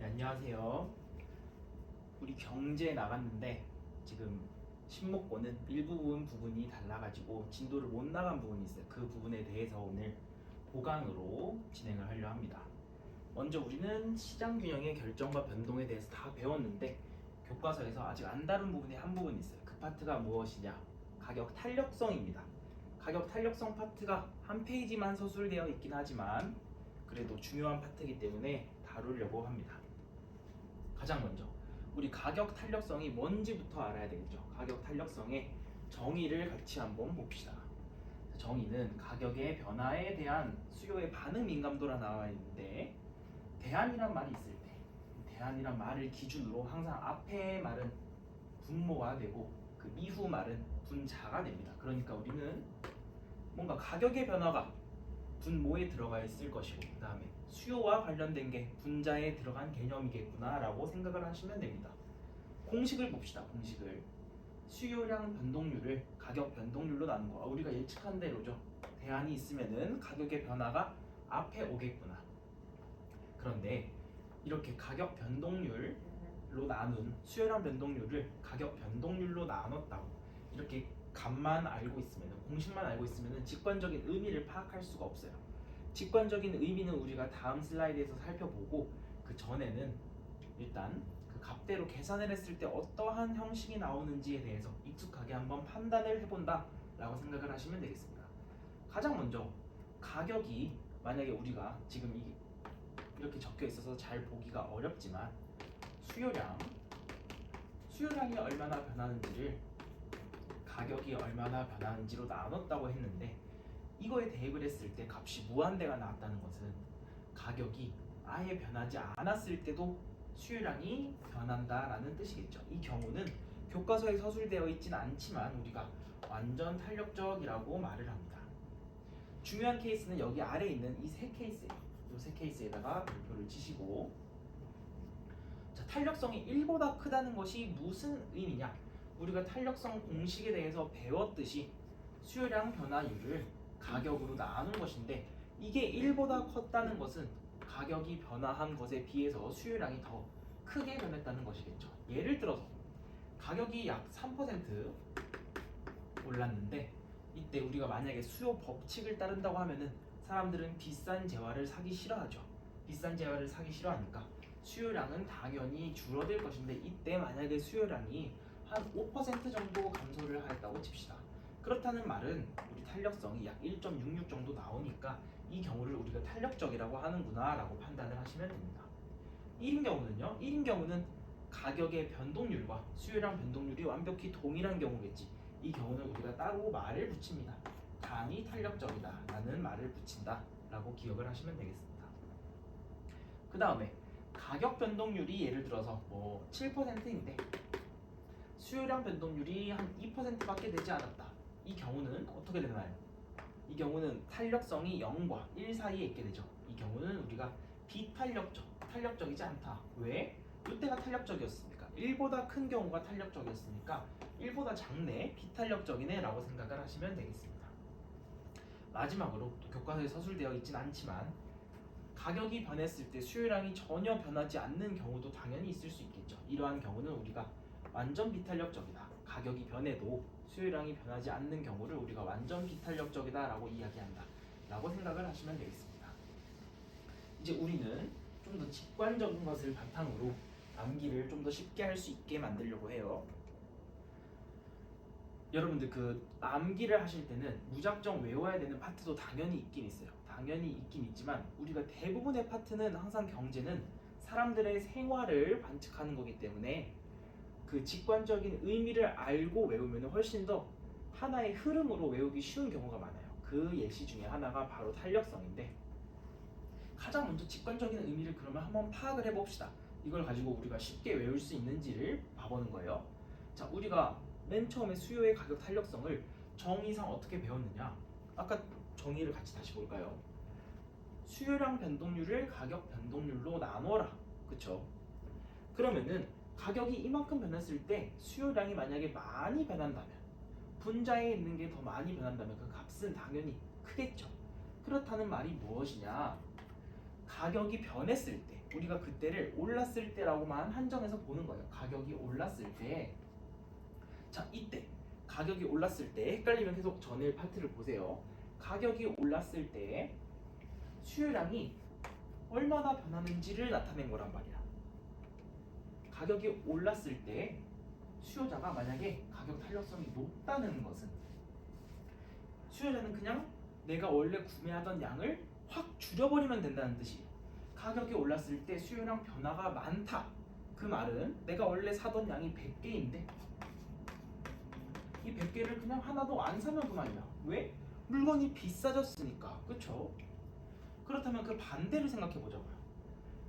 네, 안녕하세요. 우리 경제 나갔는데 지금 신목고는 일부분 부분이 달라가지고 진도를 못 나간 부분이 있어요. 그 부분에 대해서 오늘 보강으로 진행을 하려 합니다. 먼저 우리는 시장 균형의 결정과 변동에 대해서 다 배웠는데 교과서에서 아직 안 다룬 부분이 한 부분이 있어요. 그 파트가 무엇이냐? 가격 탄력성입니다. 가격 탄력성 파트가 한 페이지만 서술되어 있긴 하지만 그래도 중요한 파트이기 때문에 다루려고 합니다. 가장 먼저 우리 가격 탄력성이 뭔지부터 알아야 되겠죠. 가격 탄력성의 정의를 같이 한번 봅시다. 정의는 가격의 변화에 대한 수요의 반응 민감도라 나와 있는데 대안이란 말이 있을 때 대안이란 말을 기준으로 항상 앞에 말은 분모가 되고 그 이후 말은 분자가 됩니다. 그러니까 우리는 뭔가 가격의 변화가 분모에 들어가 있을 것이고 그 다음에 수요와 관련된 게 분자에 들어간 개념이겠구나 라고 생각을 하시면 됩니다. 공식을 봅시다. 공식을 수요량 변동률을 가격 변동률로 나눈 거 우리가 예측한 대로죠. 대안이 있으면은 가격의 변화가 앞에 오겠구나. 그런데 이렇게 가격 변동률로 나눈 수요량 변동률을 가격 변동률로 나눴다고 이렇게 값만 알고 있으면 공식만 알고 있으면 직관적인 의미를 파악할 수가 없어요. 직관적인 의미는 우리가 다음 슬라이드에서 살펴보고 그 전에는 일단 그 값대로 계산을 했을 때 어떠한 형식이 나오는지에 대해서 익숙하게 한번 판단을 해본다 라고 생각을 하시면 되겠습니다. 가장 먼저 가격이 만약에 우리가 지금 이렇게 적혀 있어서 잘 보기가 어렵지만 수요량이 얼마나 변하는지를 가격이 얼마나 변하는지로 나눴다고 했는데 이거에 대입을 했을 때 값이 무한대가 나왔다는 것은 가격이 아예 변하지 않았을 때도 수요량이 변한다라는 뜻이겠죠. 이 경우는 교과서에 서술되어 있지는 않지만 우리가 완전 탄력적이라고 말을 합니다. 중요한 케이스는 여기 아래에 있는 이 세 케이스예요. 이 세 케이스에다가 별표를 치시고 자, 탄력성이 1보다 크다는 것이 무슨 의미냐? 우리가 탄력성 공식에 대해서 배웠듯이 수요량 변화율을 가격으로 나눈 것인데 이게 1보다 컸다는 것은 가격이 변화한 것에 비해서 수요량이 더 크게 변했다는 것이겠죠. 예를 들어서 가격이 약 3% 올랐는데 이때 우리가 만약에 수요 법칙을 따른다고 하면은 사람들은 비싼 재화를 사기 싫어하죠. 비싼 재화를 사기 싫어하니까 수요량은 당연히 줄어들 것인데 이때 만약에 수요량이 한 5% 정도 감소를 하였다고 칩시다. 그렇다는 말은 우리 탄력성이 약 1.66 정도 나오니까 이 경우를 우리가 탄력적이라고 하는구나 라고 판단을 하시면 됩니다. 1인 경우는요. 1인 경우는 가격의 변동률과 수요량 변동률이 완벽히 동일한 경우겠지. 이 경우는 우리가 따로 말을 붙입니다. 단위 탄력적이다 라는 말을 붙인다 라고 기억을 하시면 되겠습니다. 그 다음에 가격 변동률이 예를 들어서 뭐 7%인데 수요량 변동률이 한 2%밖에 되지 않았다. 이 경우는 어떻게 되나요? 이 경우는 탄력성이 0과 1 사이에 있게 되죠. 이 경우는 우리가 탄력적이지 않다. 왜? 이때가 탄력적이었습니까? 1보다 큰 경우가 탄력적이었으니까 1보다 작네, 비탄력적이네 라고 생각을 하시면 되겠습니다. 마지막으로 또 교과서에 서술되어 있진 않지만 가격이 변했을 때 수요량이 전혀 변하지 않는 경우도 당연히 있을 수 있겠죠. 이러한 경우는 우리가 완전 비탄력적이다. 가격이 변해도 수요량이 변하지 않는 경우를 우리가 완전 비탄력적이다 라고 이야기한다 라고 생각을 하시면 되겠습니다. 이제 우리는 좀 더 직관적인 것을 바탕으로 암기를 좀 더 쉽게 할 수 있게 만들려고 해요. 여러분들 그 암기를 하실 때는 무작정 외워야 되는 파트도 당연히 있긴 있어요. 당연히 있긴 있지만 우리가 대부분의 파트는 항상 경제는 사람들의 생활을 관측하는 거기 때문에 그 직관적인 의미를 알고 외우면 훨씬 더 하나의 흐름으로 외우기 쉬운 경우가 많아요. 그 예시 중에 하나가 바로 탄력성인데 가장 먼저 직관적인 의미를 그러면 한번 파악을 해봅시다. 이걸 가지고 우리가 쉽게 외울 수 있는지를 봐보는 거예요. 자, 우리가 맨 처음에 수요의 가격 탄력성을 정의상 어떻게 배웠느냐? 아까 정의를 같이 다시 볼까요? 수요량 변동률을 가격 변동률로 나눠라. 그쵸? 그러면은 가격이 이만큼 변했을 때 수요량이 만약에 많이 변한다면 분자에 있는 게 더 많이 변한다면 그 값은 당연히 크겠죠. 그렇다는 말이 무엇이냐? 가격이 변했을 때, 우리가 그때를 올랐을 때라고만 한정해서 보는 거예요. 가격이 올랐을 때, 자 이때 가격이 올랐을 때 헷갈리면 계속 전일 파트를 보세요. 가격이 올랐을 때 수요량이 얼마나 변하는지를 나타낸 거란 말이야. 가격이 올랐을 때 수요자가 만약에 가격 탄력성이 높다는 것은 수요자는 그냥 내가 원래 구매하던 양을 확 줄여버리면 된다는 뜻이에요. 가격이 올랐을 때 수요량 변화가 많다. 그 말은 내가 원래 사던 양이 100개인데 이 100개를 그냥 하나도 안 사면 그만이야. 왜? 물건이 비싸졌으니까. 그쵸? 그렇다면 그 반대를 생각해 보자고요.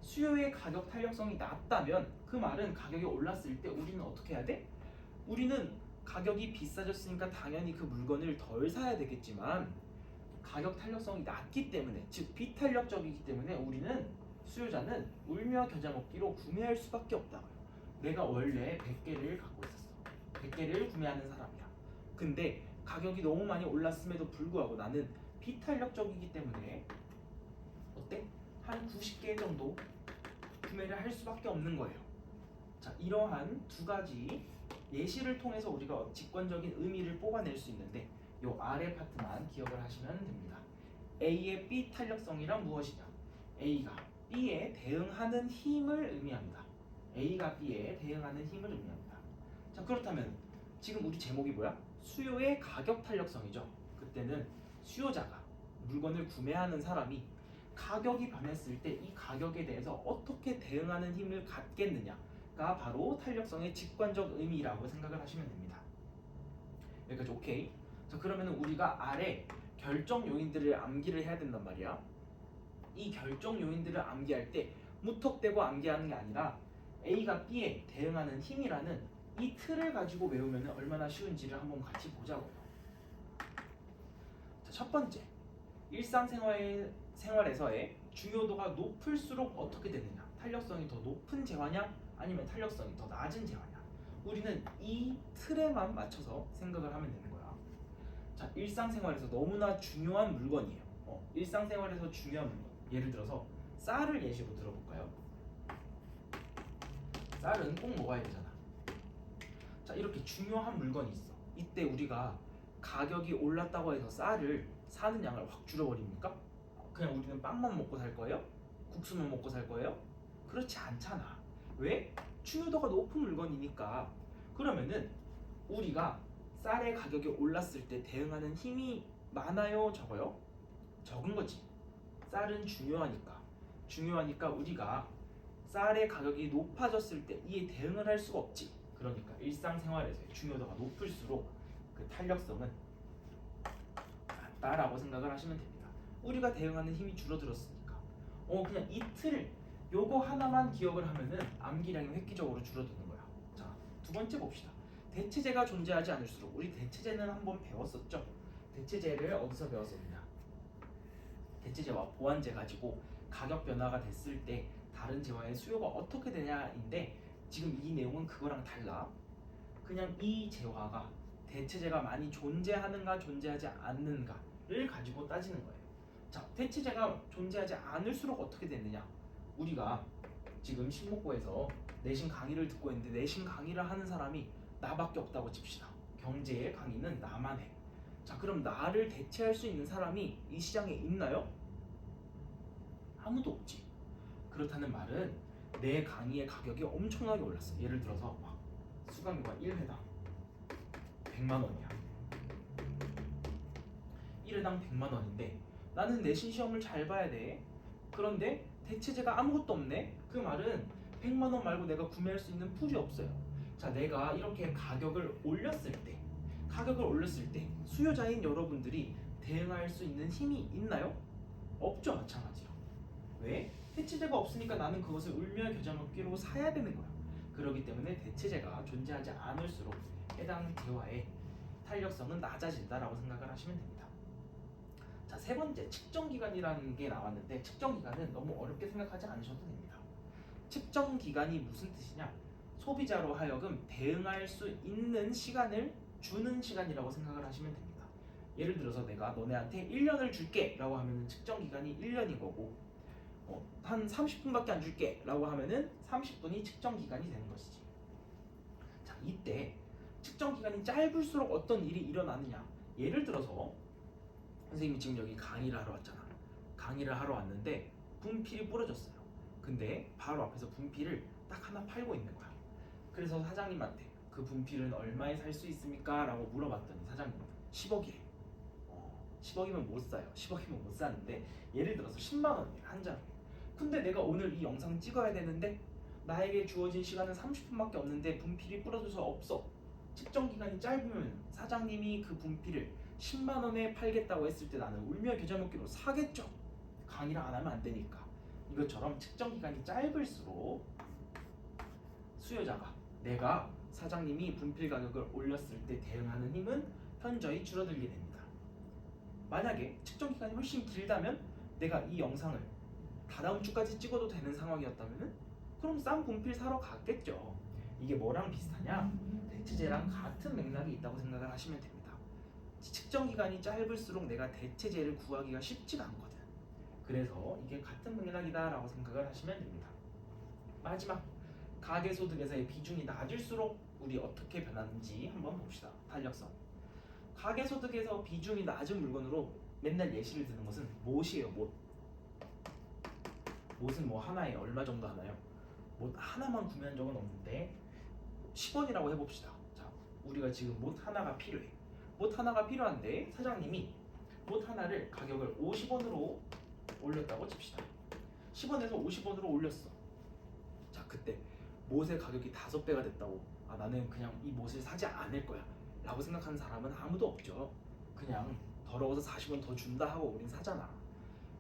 수요의 가격 탄력성이 낮다면 그 말은 가격이 올랐을 때 우리는 어떻게 해야 돼? 우리는 가격이 비싸졌으니까 당연히 그 물건을 덜 사야 되겠지만 가격 탄력성이 낮기 때문에, 즉 비탄력적이기 때문에 우리는 수요자는 울며 겨자 먹기로 구매할 수밖에 없다고요. 내가 원래 100개를 갖고 있었어. 100개를 구매하는 사람이야. 근데 가격이 너무 많이 올랐음에도 불구하고 나는 비탄력적이기 때문에 어때? 한 90개 정도 구매를 할 수밖에 없는 거예요. 자, 이러한 두 가지 예시를 통해서 우리가 직관적인 의미를 뽑아낼 수 있는데 요 아래 파트만 기억을 하시면 됩니다. A의 B 탄력성이란 무엇이냐? A가 B에 대응하는 힘을 의미합니다. A가 B에 대응하는 힘을 의미합니다. 자, 그렇다면 지금 우리 제목이 뭐야? 수요의 가격 탄력성이죠. 그때는 수요자가 물건을 구매하는 사람이 가격이 변했을 때 이 가격에 대해서 어떻게 대응하는 힘을 갖겠느냐가 바로 탄력성의 직관적 의미라고 생각을 하시면 됩니다. 여기까지 오케이? 자, 그러면 우리가 아래 결정 요인들을 암기를 해야 된단 말이야. 이 결정 요인들을 암기할 때 무턱대고 암기하는 게 아니라 A가 B에 대응하는 힘이라는 이 틀을 가지고 외우면 얼마나 쉬운지를 한번 같이 보자고요. 자, 첫 번째, 일상생활에서의 중요도가 높을수록 어떻게 되느냐? 탄력성이 더 높은 재화냐? 아니면 탄력성이 더 낮은 재화냐? 우리는 이 틀에만 맞춰서 생각을 하면 되는 거야. 자, 일상생활에서 너무나 중요한 물건이에요. 일상생활에서 중요한 물건. 예를 들어서 쌀을 예시로 들어볼까요? 쌀은 꼭 먹어야 되잖아. 자, 이렇게 중요한 물건이 있어. 이때 우리가 가격이 올랐다고 해서 쌀을 사는 양을 확 줄여버립니까? 그냥 우리는 빵만 먹고 살 거예요? 국수만 먹고 살 거예요? 그렇지 않잖아. 왜? 중요도가 높은 물건이니까. 그러면은 우리가 쌀의 가격이 올랐을 때 대응하는 힘이 많아요? 적어요? 적은 거지. 쌀은 중요하니까 우리가 쌀의 가격이 높아졌을 때 이에 대응을 할 수가 없지. 그러니까 일상생활에서의 중요도가 높을수록 그 탄력성은 낮다라고 생각을 하시면 됩니다. 우리가 대응하는 힘이 줄어들었으니까 그냥 이틀 요거 하나만 기억을 하면은 암기량이 획기적으로 줄어드는 거야. 자, 두 번째 봅시다. 대체제가 존재하지 않을수록. 우리 대체제는 한번 배웠었죠. 대체제를 어디서 배웠었냐? 대체제와 보완제 가지고 가격 변화가 됐을 때 다른 재화의 수요가 어떻게 되냐인데 지금 이 내용은 그거랑 달라. 그냥 이 재화가 대체제가 많이 존재하는가 존재하지 않는가를 가지고 따지는 거예요. 자, 대체제가 존재하지 않을수록 어떻게 되느냐? 우리가 지금 신목고에서 내신 강의를 듣고 있는데 내신 강의를 하는 사람이 나밖에 없다고 칩시다. 경제의 강의는 나만 해. 자, 그럼 나를 대체할 수 있는 사람이 이 시장에 있나요? 아무도 없지. 그렇다는 말은 내 강의의 가격이 엄청나게 올랐어. 예를 들어서 막 수강료가 1회당 100만 원이야. 1회당 100만 원인데 나는 내신 시험을 잘 봐야 돼. 그런데 대체제가 아무것도 없네. 그 말은 100만 원 말고 내가 구매할 수 있는 풀이 없어요. 자, 내가 이렇게 가격을 올렸을 때 수요자인 여러분들이 대응할 수 있는 힘이 있나요? 없죠. 마찬가지로. 왜? 대체제가 없으니까 나는 그것을 울며 겨자 먹기로 사야 되는 거야. 그렇기 때문에 대체제가 존재하지 않을수록 해당 재화의 탄력성은 낮아진다라고 생각을 하시면 됩니다. 자, 세 번째, 측정기간이라는 게 나왔는데 측정기간은 너무 어렵게 생각하지 않으셔도 됩니다. 측정기간이 무슨 뜻이냐? 소비자로 하여금 대응할 수 있는 시간을 주는 시간이라고 생각을 하시면 됩니다. 예를 들어서 내가 너네한테 1년을 줄게 라고 하면 측정기간이 1년인 거고 한 30분밖에 안 줄게 라고 하면은 30분이 측정 기간이 되는 것이지. 자, 이때 측정 기간이 짧을수록 어떤 일이 일어나느냐. 예를 들어서 선생님이 지금 여기 강의를 하러 왔잖아. 강의를 하러 왔는데 분필이 부러졌어요. 근데 바로 앞에서 분필을 딱 하나 팔고 있는 거야. 그래서 사장님한테 그 분필은 얼마에 살 수 있습니까? 라고 물어봤더니 사장님 10억이래. 10억이면 못 사요. 10억이면 못 사는데 예를 들어서 10만 원이에요. 한 장에. 근데 내가 오늘 이 영상 찍어야 되는데 나에게 주어진 시간은 30분밖에 없는데 분필이 부러져서 없어. 측정 기간이 짧으면 사장님이 그 분필을 10만 원에 팔겠다고 했을 때 나는 울며 겨자 먹기로 사겠죠. 강의를 안 하면 안 되니까. 이것처럼 측정 기간이 짧을수록 수요자가 내가 사장님이 분필 가격을 올렸을 때 대응하는 힘은 현저히 줄어들게 됩니다. 만약에 측정 기간이 훨씬 길다면 내가 이 영상을 다다음 주까지 찍어도 되는 상황이었다면 그럼 싼 분필 사러 갔겠죠. 이게 뭐랑 비슷하냐? 대체제랑 같은 맥락이 있다고 생각을 하시면 됩니다. 측정 기간이 짧을수록 내가 대체제를 구하기가 쉽지가 않거든. 그래서 이게 같은 맥락이다 라고 생각을 하시면 됩니다. 마지막, 가계소득에서의 비중이 낮을수록 우리 어떻게 변하는지 한번 봅시다. 탄력성. 가계소득에서 비중이 낮은 물건으로 맨날 예시를 드는 것은 못이에요. 못. 못은 뭐 하나에 얼마 정도 하나요? 못 하나만 구매한 적은 없는데 10원이라고 해봅시다. 자, 우리가 지금 못 하나가 필요해. 못 하나가 필요한데 사장님이 못 하나를 가격을 50원으로 올렸다고 칩시다. 10원에서 50원으로 올렸어. 자, 그때 못의 가격이 5배가 됐다고 나는 그냥 이 못을 사지 않을 거야 라고 생각하는 사람은 아무도 없죠. 그냥 더러워서 40원 더 준다 하고 우린 사잖아.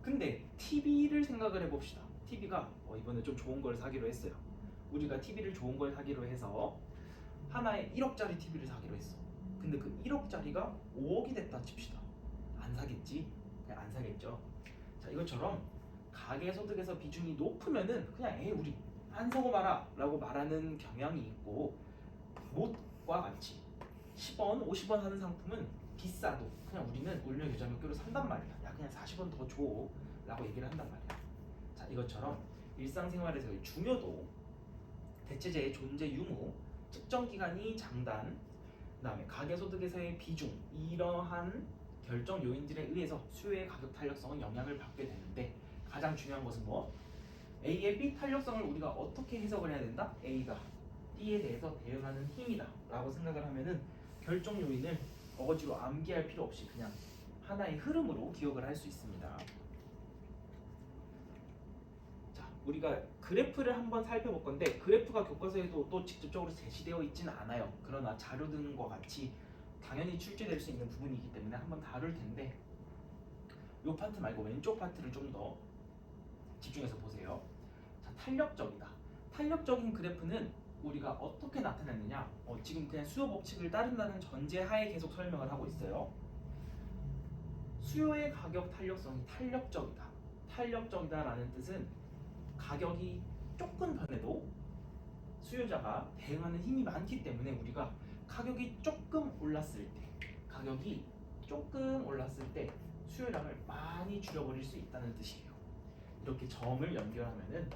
근데 TV를 생각을 해봅시다. TV가 이번에 좀 좋은 걸 사기로 했어요. 우리가 TV를 좋은 걸 사기로 해서 하나에 1억짜리 TV를 사기로 했어. 근데 그 1억짜리가 5억이 됐다 칩시다. 안 사겠지? 그냥 안 사겠죠. 자, 이것처럼 가계소득에서 비중이 높으면은 그냥 우리 안 사고 마라 라고 말하는 경향이 있고, 못과 같이 10원, 50원 하는 상품은 비싸도 그냥 우리는 울며 겨자 먹기로 산단 말이야. 야, 그냥 40원 더 줘 라고 얘기를 한단 말이야. 자, 이것처럼 일상생활에서의 중요도, 대체제의 존재 유무, 측정 기간이 장단, 그 다음에 가계소득에서의 비중, 이러한 결정 요인들에 의해서 수요의 가격 탄력성은 영향을 받게 되는데, 가장 중요한 것은 뭐? A의 B 탄력성을 우리가 어떻게 해석을 해야 된다? A가 B에 대해서 대응하는 힘이다 라고 생각을 하면은 결정 요인을 어거지로 암기할 필요 없이 그냥 하나의 흐름으로 기억을 할 수 있습니다. 자, 우리가 그래프를 한번 살펴볼 건데, 그래프가 교과서에도 또 직접적으로 제시되어 있지는 않아요. 그러나 자료 등과 같이 당연히 출제될 수 있는 부분이기 때문에 한번 다룰 텐데, 이 파트 말고 왼쪽 파트를 좀 더 집중해서 보세요. 자, 탄력적이다. 탄력적인 그래프는 우리가 어떻게 나타냈느냐? 지금 그냥 수요 법칙을 따른다는 전제하에 계속 설명을 하고 있어요. 수요의 가격 탄력성이 탄력적이다. 탄력적이다라는 뜻은 가격이 조금 변해도 수요자가 대응하는 힘이 많기 때문에 우리가 가격이 조금 올랐을 때 수요량을 많이 줄여버릴 수 있다는 뜻이에요. 이렇게 점을 연결하면은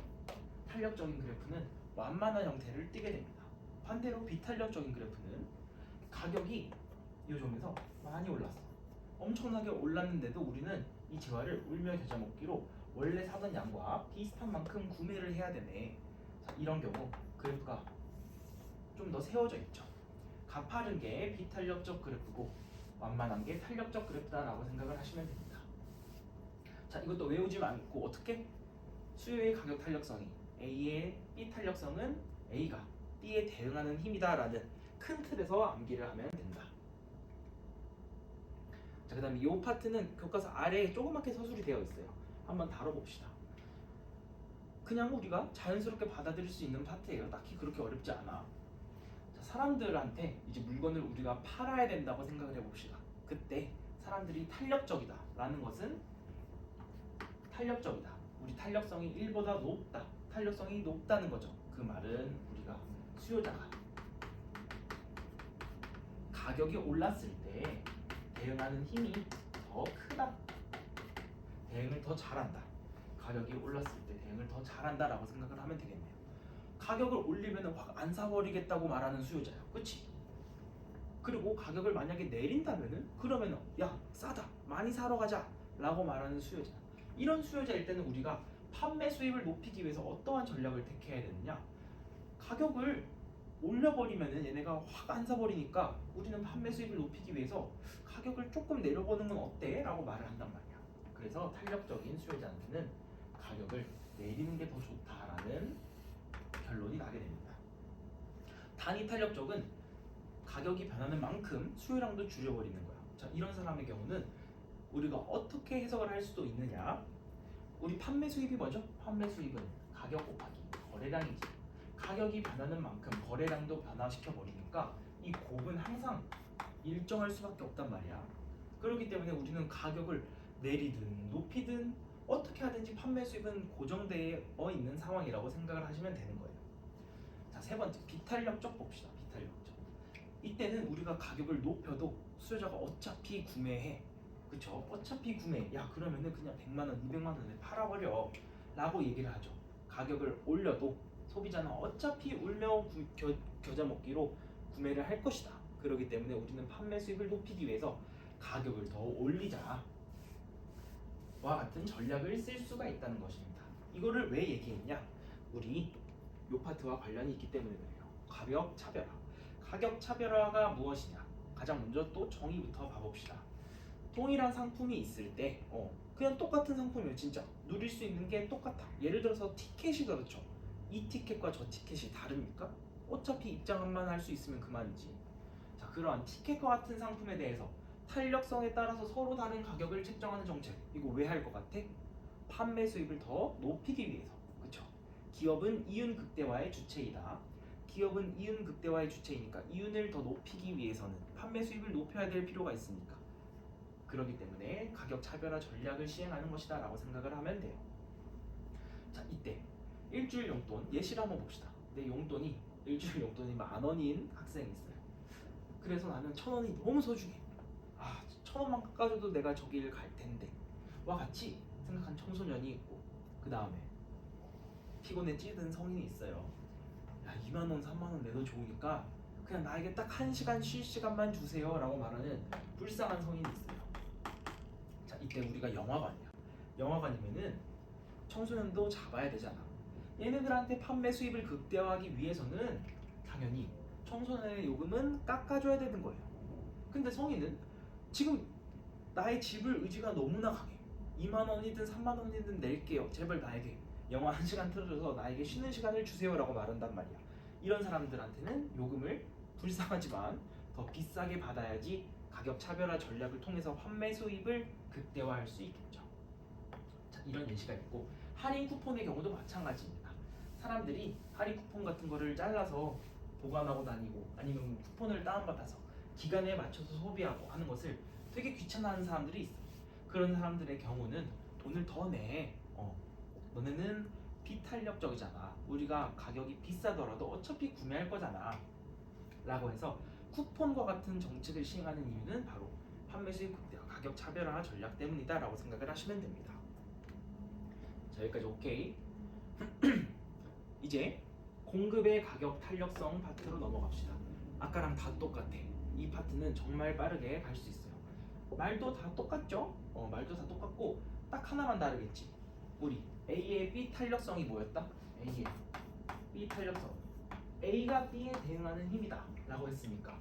탄력적인 그래프는 완만한 형태를 띠게 됩니다. 반대로 비탄력적인 그래프는 가격이 이 점에서 많이 올랐어. 엄청나게 올랐는데도 우리는 이 재화를 울며 겨자 먹기로 원래 사던 양과 비슷한 만큼 구매를 해야 되네. 자, 이런 경우 그래프가 좀 더 세워져 있죠. 가파른 게 비탄력적 그래프고 완만한 게 탄력적 그래프다라고 생각을 하시면 됩니다. 자, 이것도 외우지 말고 어떻게? 수요의 가격 탄력성이 A의 B 탄력성은 A가 B에 대응하는 힘이다라는 큰 틀에서 암기를 하면 된다. 자, 그 다음에 이 파트는 교과서 아래에 조그맣게 서술이 되어 있어요. 한번 다뤄봅시다. 그냥 우리가 자연스럽게 받아들일 수 있는 파트예요. 딱히 그렇게 어렵지 않아. 자, 사람들한테 이제 물건을 우리가 팔아야 된다고 생각을 해봅시다. 그때 사람들이 탄력적이다 라는 것은 탄력적이다, 우리 탄력성이 1보다 높다, 탄력성이 높다는 거죠. 그 말은 우리가 수요자가 가격이 올랐을 때 대응하는 힘이 더 크다, 대응을 더 잘한다. 가격이 올랐을 때 대응을 더 잘한다라고 생각을 하면 되겠네요. 가격을 올리면 확 안 사버리겠다고 말하는 수요자야, 그치? 그리고 가격을 만약에 내린다면은 그러면은 야 싸다 많이 사러 가자 라고 말하는 수요자, 이런 수요자일 때는 우리가 판매 수입을 높이기 위해서 어떠한 전략을 택해야 되느냐, 가격을 올려버리면은 얘네가 확 안 사버리니까 우리는 판매 수입을 높이기 위해서 가격을 조금 내려보는 건 어때? 라고 말을 한단 말이야. 그래서 탄력적인 수요자한테는 가격을 내리는 게 더 좋다라는 결론이 나게 됩니다. 단위 탄력적은 가격이 변하는 만큼 수요량도 줄여버리는 거야. 자, 이런 사람의 경우는 우리가 어떻게 해석을 할 수도 있느냐, 우리 판매 수입이 뭐죠? 판매 수입은 가격 곱하기 거래량이지. 가격이 변하는 만큼 거래량도 변화시켜 버리니까 이 곱은 항상 일정할 수밖에 없단 말이야. 그렇기 때문에 우리는 가격을 내리든 높이든 어떻게 하든지 판매 수입은 고정되어 있는 상황이라고 생각을 하시면 되는 거예요. 자, 세 번째 비탄력적 봅시다. 비탄력적. 이때는 우리가 가격을 높여도 수요자가 어차피 구매해. 그쵸? 어차피 구매. 야 그러면은 그냥 100만원, 200만원에 팔아버려 라고 얘기를 하죠. 가격을 올려도 소비자는 어차피 울며 겨자 먹기로 구매를 할 것이다. 그렇기 때문에 우리는 판매 수익을 높이기 위해서 가격을 더 올리자 와 같은 전략을 쓸 수가 있다는 것입니다. 이거를 왜 얘기했냐? 우리 요 파트와 관련이 있기 때문에 그래요. 가격 차별화. 가격 차별화가 무엇이냐? 가장 먼저 또 정의부터 봐봅시다. 동일한 상품이 있을 때 그냥 똑같은 상품이에요. 진짜 누릴 수 있는 게 똑같아. 예를 들어서 티켓이 그렇죠. 이 티켓과 저 티켓이 다릅니까? 어차피 입장만 할 수 있으면 그만이지. 자, 그러한 티켓과 같은 상품에 대해서 탄력성에 따라서 서로 다른 가격을 책정하는 정책, 이거 왜 할 것 같아? 판매 수입을 더 높이기 위해서. 그쵸? 기업은 이윤 극대화의 주체이다. 기업은 이윤 극대화의 주체이니까 이윤을 더 높이기 위해서는 판매 수입을 높여야 될 필요가 있으니까, 그렇기 때문에 가격 차별화 전략을 시행하는 것이다 라고 생각을 하면 돼요. 자, 이때 일주일 용돈 예시를 한번 봅시다. 내 용돈이 일주일 용돈이 10,000원인 학생이 있어요. 그래서 나는 1,000원이 너무 소중해. 1,000원만 깎아줘도 내가 저길 갈 텐데 와 같이 생각한 청소년이 있고, 그 다음에 피곤에 찌든 성인이 있어요. 야 2만원 3만원 내도 좋으니까 그냥 나에게 딱 1시간 쉴 시간만 주세요 라고 말하는 불쌍한 성인이 있어요. 자, 이때 우리가 영화관이야. 영화관이면은 청소년도 잡아야 되잖아. 얘네들한테 판매 수입을 극대화하기 위해서는 당연히 청소년의 요금은 깎아줘야 되는 거예요. 근데 성인은 지금 나의 지불 의지가 너무나 강해. 2만원이든 3만원이든 낼게요. 제발 나에게 영화 1시간 틀어줘서 나에게 쉬는 시간을 주세요 라고 말한단 말이야. 이런 사람들한테는 요금을 불쌍하지만 더 비싸게 받아야지 가격 차별화 전략을 통해서 판매 수입을 극대화할 수 있겠죠. 자, 이런 예시가 있고, 할인 쿠폰의 경우도 마찬가지입니다. 사람들이 할인 쿠폰 같은 거를 잘라서 보관하고 다니고 아니면 쿠폰을 다운받아서 기간에 맞춰서 소비하고 하는 것을 되게 귀찮아하는 사람들이 있어. 그런 사람들의 경우는 돈을 더 내. 너네는 비탄력적이잖아. 우리가 가격이 비싸더라도 어차피 구매할 거잖아 라고 해서 쿠폰과 같은 정책을 시행하는 이유는 바로 판매 수익 극대화, 가격 차별화 전략 때문이다 라고 생각을 하시면 됩니다. 자, 여기까지 오케이. 이제 공급의 가격 탄력성 파트로 넘어갑시다. 아까랑 다 똑같아. 이 파트는 정말 빠르게 갈 수 있어요. 말도 다 똑같죠? 말도 다 똑같고 딱 하나만 다르겠지. 우리 A의 B 탄력성이 뭐였다? A의 B 탄력성. A가 B에 대응하는 힘이다 라고 했으니까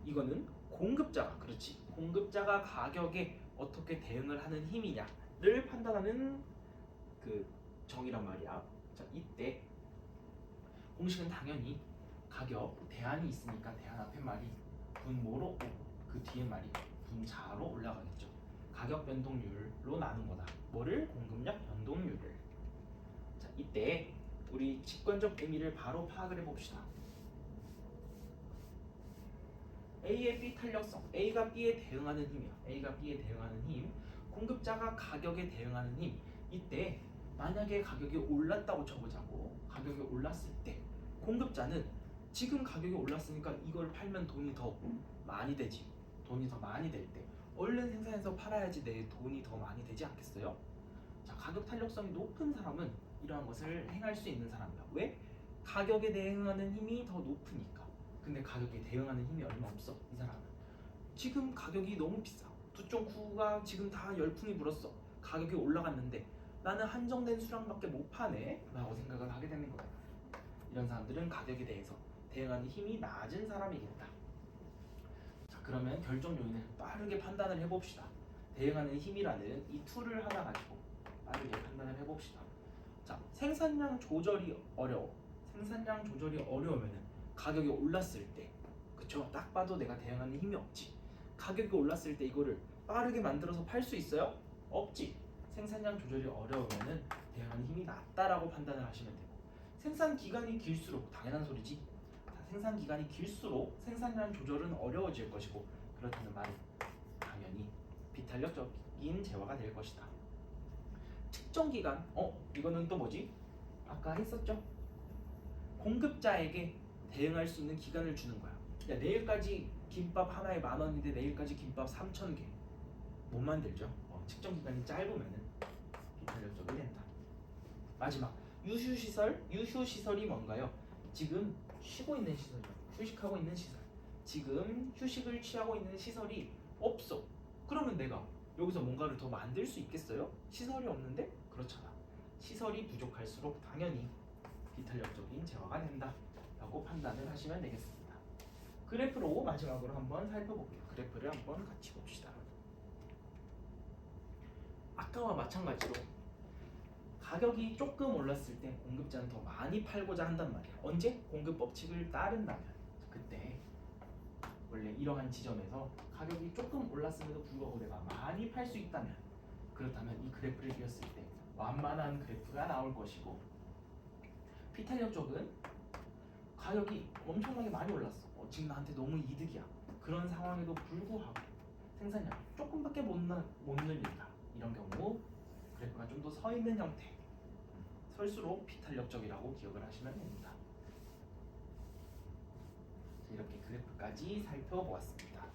이거는 공급자가, 그렇지, 공급자가 가격에 어떻게 대응을 하는 힘이냐를 판단하는 그 정의란 말이야. 자, 이때 공식은 당연히 가격 대안이 있으니까 대안 앞에 말이 분모로 그 뒤에 말이 분자로 올라가겠죠. 가격 변동률로 나눈 거다. 뭐를? 공급량 변동률을. 자, 이때 우리 직관적 의미를 바로 파악을 해봅시다. A의 B 탄력성, A가 B에 대응하는 힘이야. A가 B에 대응하는 힘, 공급자가 가격에 대응하는 힘. 이때 만약에 가격이 올랐다고 쳐보자고. 가격이 올랐을 때 공급자는 지금 가격이 올랐으니까 이걸 팔면 돈이 더 많이 되지. 돈이 더 많이 될 때 얼른 생산해서 팔아야지 내 돈이 더 많이 되지 않겠어요? 자, 가격 탄력성이 높은 사람은 이러한 것을 행할 수 있는 사람이다. 왜? 가격에 대응하는 힘이 더 높으니까. 근데 가격에 대응하는 힘이 얼마 없어 이 사람은. 지금 가격이 너무 비싸. 9.9가 지금 다 열풍이 불었어. 가격이 올라갔는데 나는 한정된 수량밖에 못 파네 라고 생각을 하게 되는 거야. 이런 사람들은 가격에 대해서 대응하는 힘이 낮은 사람이겠다. 자, 그러면 결정 요인을 빠르게 판단을 해봅시다. 대응하는 힘이라는 이 툴을 하나 가지고 빠르게 판단을 해봅시다. 자, 생산량 조절이 어려워. 생산량 조절이 어려우면은 가격이 올랐을 때, 그쵸? 딱 봐도 내가 대응하는 힘이 없지. 가격이 올랐을 때 이거를 빠르게 만들어서 팔 수 있어요? 없지. 생산량 조절이 어려우면은 대응하는 힘이 낮다라고 판단을 하시면 되고, 생산 기간이 길수록 당연한 소리지. 생산 기간이 길수록 생산량 조절은 어려워질 것이고, 그렇다는 말은 당연히 비탄력적인 재화가 될 것이다. 특정 기간, 이거는 또 뭐지? 아까 했었죠? 공급자에게 대응할 수 있는 기간을 주는 거야. 야, 내일까지 김밥 하나에 10,000원인데 내일까지 김밥 3,000개 못 만들죠. 측정 기간이 짧으면은 비탄력적이 된다. 마지막 유휴시설이 뭔가요? 지금 쉬고 있는 시설이요. 휴식하고 있는 시설. 지금 휴식을 취하고 있는 시설이 없어. 그러면 내가 여기서 뭔가를 더 만들 수 있겠어요? 시설이 없는데? 그렇잖아. 시설이 부족할수록 당연히 비탄력적인 재화가 된다 라고 판단을 하시면 되겠습니다. 그래프로 마지막으로 한번 살펴볼게요. 그래프를 한번 같이 봅시다. 아까와 마찬가지로 가격이 조금 올랐을 때 공급자는 더 많이 팔고자 한단 말이야. 언제? 공급 법칙을 따른다면. 그때 원래 이러한 지점에서 가격이 조금 올랐음에도 불구하고 내가 많이 팔 수 있다면, 그렇다면 이 그래프를 그렸을 때 완만한 그래프가 나올 것이고, 비탄력 쪽은 가격이 엄청나게 많이 올랐어. 지금 나한테 너무 이득이야. 그런 상황에도 불구하고 생산량이 조금밖에 못 늘린다. 이런 경우 그래프가 좀 더 서 있는 형태, 설수록 비탄력적이라고 기억을 하시면 됩니다. 이렇게 그래프까지 살펴보았습니다.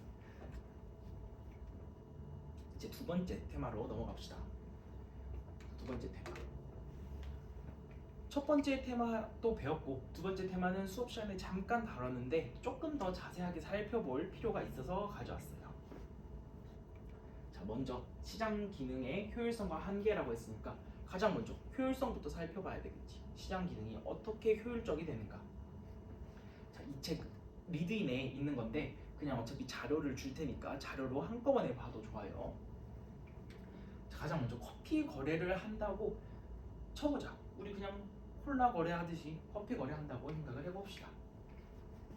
이제 두 번째 테마로 넘어갑시다. 두 번째 테마. 첫 번째 테마도 배웠고, 두 번째 테마는 수업 시간에 잠깐 다뤘는데 조금 더 자세하게 살펴볼 필요가 있어서 가져왔어요. 자, 먼저 시장 기능의 효율성과 한계라고 했으니까 가장 먼저 효율성부터 살펴봐야 되겠지. 시장 기능이 어떻게 효율적이 되는가. 자, 이 책 리드인에 있는 건데 그냥 어차피 자료를 줄 테니까 자료로 한꺼번에 봐도 좋아요. 자, 가장 먼저 커피 거래를 한다고 쳐보자. 우리 그냥 콜라 거래하듯이 커피 거래한다고 생각을 해봅시다.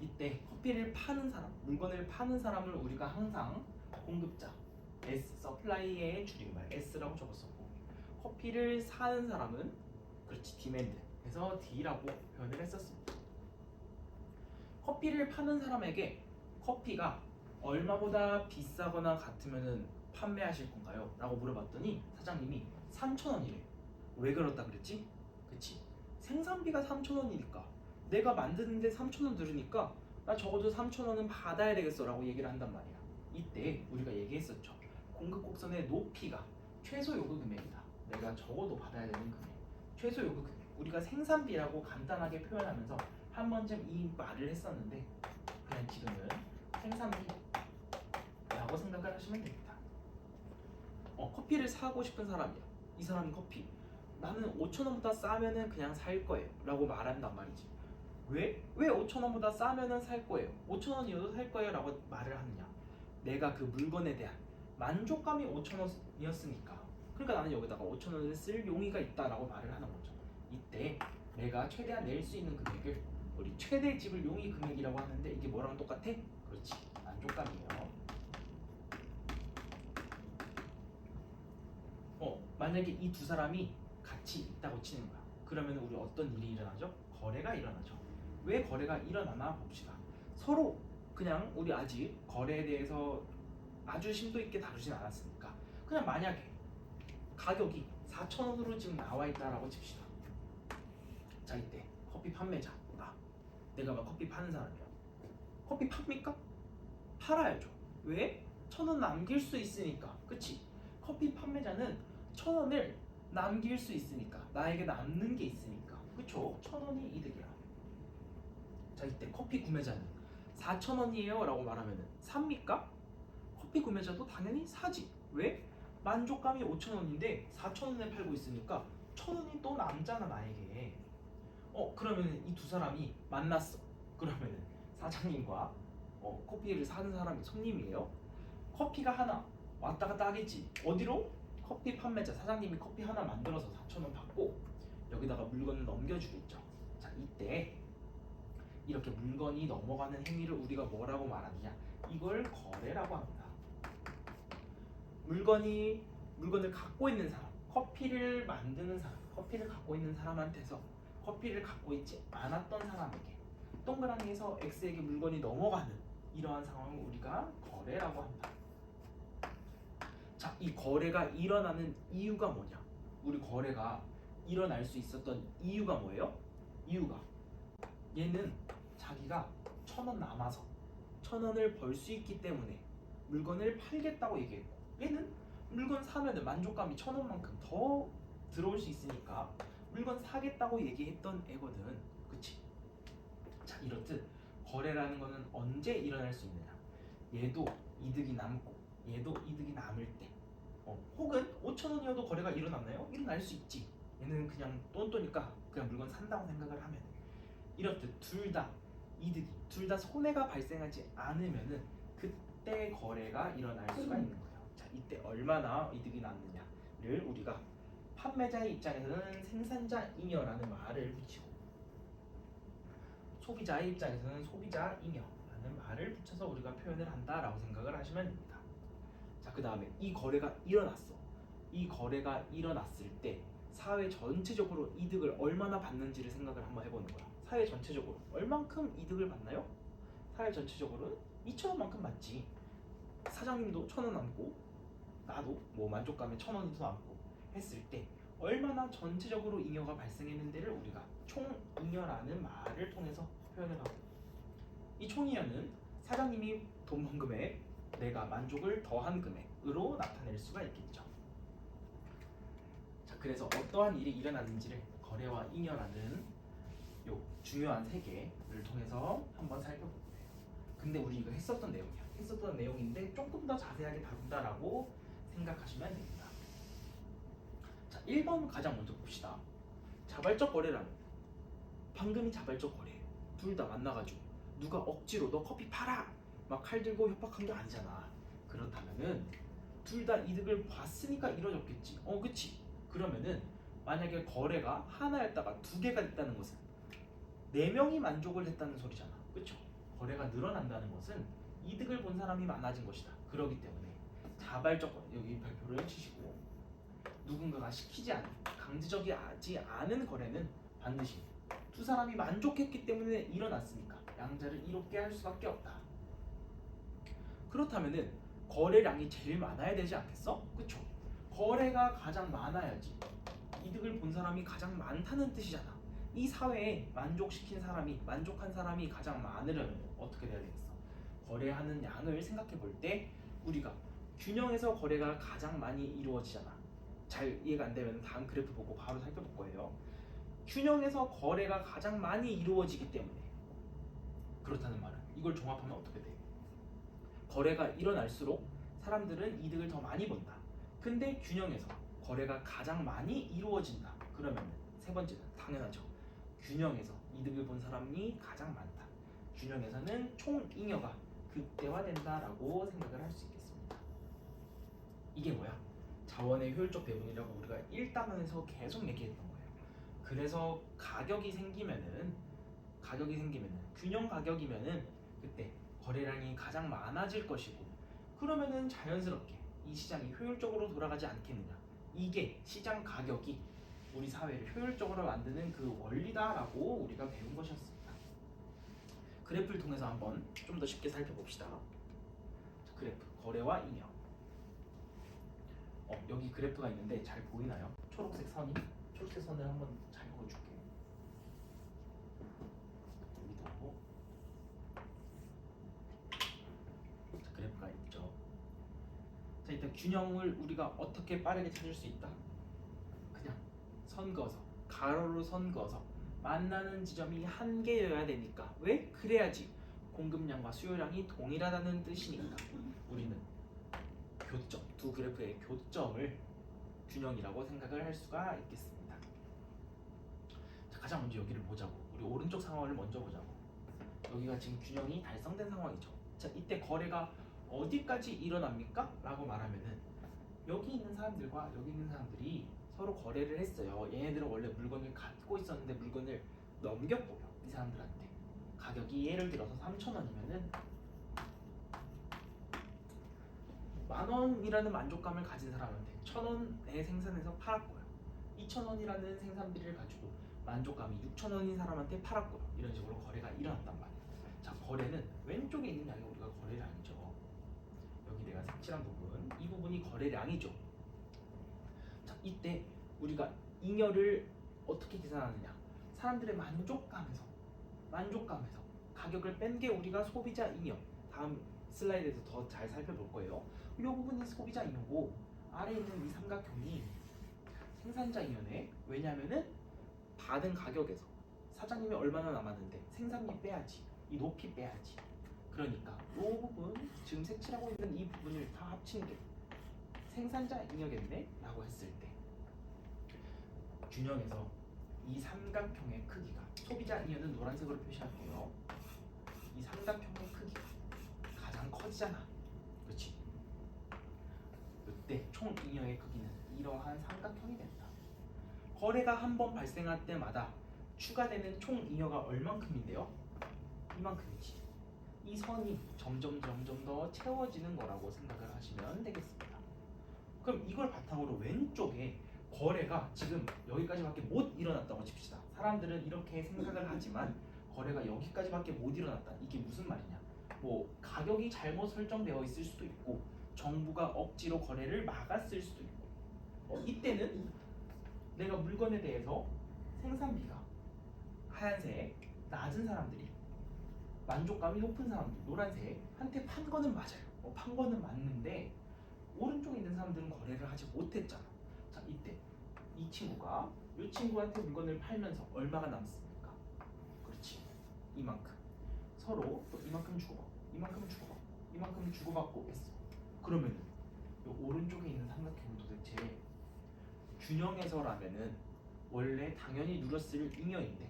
이때 커피를 파는 사람, 물건을 파는 사람을 우리가 항상 공급자, S, 서플라이의 줄임말 S라고 적었었고, 커피를 사는 사람은 그렇지 디맨드, 그래서 D라고 표현을 했었습니다. 커피를 파는 사람에게 커피가 얼마보다 비싸거나 같으면은 판매하실 건가요? 라고 물어봤더니 사장님이 3,000원이래. 왜 그렇다 그랬지? 그치? 생산비가 3,000원이니까 내가 만드는데 3,000원 들으니까 나 적어도 3,000원은 받아야 되겠어 라고 얘기를 한단 말이야. 이때 우리가 얘기했었죠. 공급 곡선의 높이가 최소 요구 금액이다. 내가 적어도 받아야 되는 금액, 최소 요구 금액. 우리가 생산비라고 간단하게 표현하면서 한 번쯤 이 말을 했었는데 그냥 지금은 생산비라고 생각을 하시면 됩니다. 커피를 사고 싶은 사람이야. 이 사람은 커피 나는 5,000원보다 싸면은 그냥 살 거예요 라고 말한단 말이지. 왜 5,000원보다 싸면은 살 거예요, 5,000원이어도 살 거예요 라고 말을 하느냐. 내가 그 물건에 대한 만족감이 5,000원이었으니까, 그러니까 나는 여기다가 5,000원을 쓸 용의가 있다라고 말을 하는 거죠. 이때 내가 최대한 낼 수 있는 금액을 우리 최대 지불 용의 금액이라고 하는데, 이게 뭐랑 똑같아? 그렇지, 만족감이에요. 만약에 이 두 사람이 같이 있다고 치는 거야. 그러면 우리 어떤 일이 일어나죠? 거래가 일어나죠. 왜 거래가 일어나나 봅시다. 서로 그냥 우리 아직 거래에 대해서 아주 심도 있게 다루진 않았으니까 그냥 만약에 가격이 4,000원으로 지금 나와 있다라고 칩시다. 자, 이때 커피 판매자, 내가 막 커피 파는 사람이야. 커피 팝니까? 팔아야죠. 왜? 1,000원 남길 수 있으니까. 그치? 커피 판매자는 1,000원을 남길 수 있으니까, 나에게 남는 게 있으니까, 그쵸? 1,000원이 이득이야. 자, 이때 커피 구매자는 4,000원이에요 라고 말하면은 삽니까? 커피 구매자도 당연히 사지. 왜? 만족감이 5,000원인데 4,000원에 팔고 있으니까 1,000원이 또 남잖아 나에게. 그러면 이 두 사람이 만났어. 그러면은 사장님과 커피를 사는 사람이 손님이에요. 커피가 하나 왔다 갔다 하겠지. 어디로? 커피 판매자 사장님이 커피 하나 만들어서 4,000원 받고 여기다가 물건을 넘겨주겠죠. 자, 이때 이렇게 물건이 넘어가는 행위를 우리가 뭐라고 말하느냐? 이걸 거래라고 합니다. 물건을 갖고 있는 사람, 커피를 만드는 사람, 커피를 갖고 있는 사람한테서 커피를 갖고 있지 않았던 사람에게 동그라미에서 X에게 물건이 넘어가는 이러한 상황을 우리가 거래라고 합니다. 자, 이 거래가 일어나는 이유가 뭐냐? 우리 거래가 일어날 수 있었던 이유가 뭐예요? 이유가 얘는 자기가 1,000원 남아서 1,000원을 벌 수 있기 때문에 물건을 팔겠다고 얘기했고, 얘는 물건 사면은 만족감이 1,000원만큼 더 들어올 수 있으니까 물건 사겠다고 얘기했던 애거든. 그치? 자, 이렇듯 거래라는 거는 언제 일어날 수 있느냐? 얘도 이득이 남고 얘도 이득이 남을 때, 혹은 5,000원이어도 거래가 일어났나요? 일어날 수 있지. 얘는 그냥 똔똔니까 그냥 물건 산다고 생각을 하면, 이렇듯 둘 다 이득이, 둘 다 손해가 발생하지 않으면은 그때 거래가 일어날 수가 있는 거예요. 자, 이때 얼마나 이득이 남느냐를 우리가 판매자의 입장에서는 생산자 잉여라는 말을 붙이고, 소비자의 입장에서는 소비자 잉여라는 말을 붙여서 우리가 표현을 한다라고 생각을 하시면 됩니다. 자, 그 다음에 이 거래가 일어났어. 이 거래가 일어났을 때 사회 전체적으로 이득을 얼마나 받는지를 생각을 한번 해보는 거야. 사회 전체적으로 얼만큼 이득을 받나요? 사회 전체적으로는 2,000원만큼 받지. 사장님도 1,000원 남고 나도 뭐 만족감에 1,000원이 더 남고 했을 때 얼마나 전체적으로 잉여가 발생했는지를 우리가 총잉여라는 말을 통해서 표현을 하고, 이 총잉여는 사장님이 돈 번 금액, 내가 만족을 더한 금액으로 나타낼 수가 있겠죠. 자, 그래서 어떠한 일이 일어났는지를 거래와 잉여라는 요 중요한 세 개를 통해서 한번 살펴볼 거예요. 근데 우리 이거 했었던 내용인데 조금 더 자세하게 다룬다라고 생각하시면 됩니다. 자, 1번 가장 먼저 봅시다. 자발적 거래라는, 방금이 자발적 거래예요. 둘 다 만나가지고 누가 억지로 너 커피 팔아 막 칼 들고 협박한 게 아니잖아. 그렇다면은 둘 다 이득을 봤으니까 이루어졌겠지. 그치? 그러면은 만약에 거래가 하나였다가 두 개가 됐다는 것은 4명이 만족을 했다는 소리잖아. 그쵸? 거래가 늘어난다는 것은 이득을 본 사람이 많아진 것이다. 그렇기 때문에 자발적 거래, 여기 별표를 해주시고, 누군가가 시키지 않은, 강제적이지 않은 거래는 반드시 두 사람이 만족했기 때문에 일어났으니까 양자를 이롭게 할 수밖에 없다. 그렇다면은 거래량이 제일 많아야 되지 않겠어? 그쵸? 거래가 가장 많아야지 이득을 본 사람이 가장 많다는 뜻이잖아. 이 사회에 만족한 사람이 가장 많으려면 어떻게 돼야 되겠어? 거래하는 양을 생각해 볼 때 우리가 균형에서 거래가 가장 많이 이루어지잖아. 잘 이해가 안 되면 다음 그래프 보고 바로 살펴볼 거예요. 균형에서 거래가 가장 많이 이루어지기 때문에, 그렇다는 말은 이걸 종합하면 어떻게 돼? 거래가 일어날수록 사람들은 이득을 더 많이 본다. 근데 균형에서 거래가 가장 많이 이루어진다. 그러면 세 번째는 당연하죠. 균형에서 이득을 본 사람이 가장 많다. 균형에서는 총잉여가 극대화된다라고 생각을 할 수 있겠습니다. 이게 뭐야? 자원의 효율적 배분이라고 우리가 1단원에서 계속 얘기했던 거예요. 그래서 가격이 생기면은 균형 가격이면은 그때 거래량이 가장 많아질 것이고, 그러면은 자연스럽게 이 시장이 효율적으로 돌아가지 않겠느냐. 이게 시장 가격이 우리 사회를 효율적으로 만드는 그 원리다라고 우리가 배운 것이었습니다. 그래프를 통해서 한번 좀 더 쉽게 살펴봅시다. 그래프, 거래와 잉여. 여기 그래프가 있는데 잘 보이나요? 초록색 선을 한번 잘 그어줄게. 여기도 자, 그래프가 있죠. 자, 일단 균형을 우리가 어떻게 빠르게 찾을 수 있다? 선 그어서 가로로 선 그어서 만나는 지점이 한 개여야 되니까. 왜? 그래야지 공급량과 수요량이 동일하다는 뜻이니까 우리는 교점, 두 그래프의 교점을 균형이라고 생각을 할 수가 있겠습니다. 자, 가장 먼저 여기를 보자고. 우리 오른쪽 상황을 먼저 보자고. 여기가 지금 균형이 달성된 상황이죠. 자, 이때 거래가 어디까지 일어납니까? 라고 말하면은 여기 있는 사람들과 여기 있는 사람들이 서로 거래를 했어요. 얘네들은 원래 물건을 갖고 있었는데 물건을 넘겼고요. 이 사람들한테 가격이 예를 들어서 3,000원이면은 10,000원이라는 만족감을 가진 사람한테 1,000원에 생산해서 팔았고요. 2,000원이라는 생산비를 가지고 만족감이 6,000원인 사람한테 팔았고요. 이런 식으로 거래가 일어났단 말이에요. 자, 거래는 왼쪽에 있는 양이 우리가 거래량이죠. 여기 내가 색칠한 부분, 이 부분이 거래량이죠. 자, 이때 우리가 잉여를 어떻게 계산하느냐? 사람들의 만족감에서 가격을 뺀 게 우리가 소비자 잉여. 다음 슬라이드에서 더 잘 살펴볼 거예요. 이 부분이 소비자 잉여고 아래에 있는 이 삼각형이 생산자 잉여네. 왜냐하면은 받은 가격에서 사장님이 얼마나 남았는데 생산비 빼야지, 이 높이 빼야지. 그러니까 이 부분, 지금 색칠하고 있는 이 부분을 다 합친 게 생산자 잉여겠네? 라고 했을 때 균형에서 이 삼각형의 크기가, 소비자 잉여는 노란색으로 표시할게요. 이 삼각형의 크기가 가장 커지잖아. 그렇지? 이때 총 잉여의 크기는 이러한 삼각형이 된다. 거래가 한 번 발생할 때마다 추가되는 총 잉여가 얼만큼인데요? 이만큼이지. 이 선이 점점 더 채워지는 거라고 생각을 하시면 되겠습니다. 그럼 이걸 바탕으로 왼쪽에 거래가 지금 여기까지밖에 못 일어났다고 칩시다. 사람들은 이렇게 생각을 하지만 거래가 여기까지밖에 못 일어났다. 이게 무슨 말이냐? 뭐 가격이 잘못 설정되어 있을 수도 있고 정부가 억지로 거래를 막았을 수도 있고 이때는 내가 물건에 대해서 생산비가 하얀색 낮은 사람들이 만족감이 높은 사람들 노란색 한테 판 거는 맞아요. 판 거는 맞는데 오른쪽에 있는 사람들은 거래를 하지 못했잖아. 자, 이때 이 친구가 이 친구한테 물건을 팔면서 얼마가 남습니까? 그렇지, 이만큼. 서로 또 이만큼 주고받고 이만큼 주고받고 했어. 그러면은 이 오른쪽에 있는 삼각형은 도대체 균형에서라면은 원래 당연히 누렸을 잉여인데,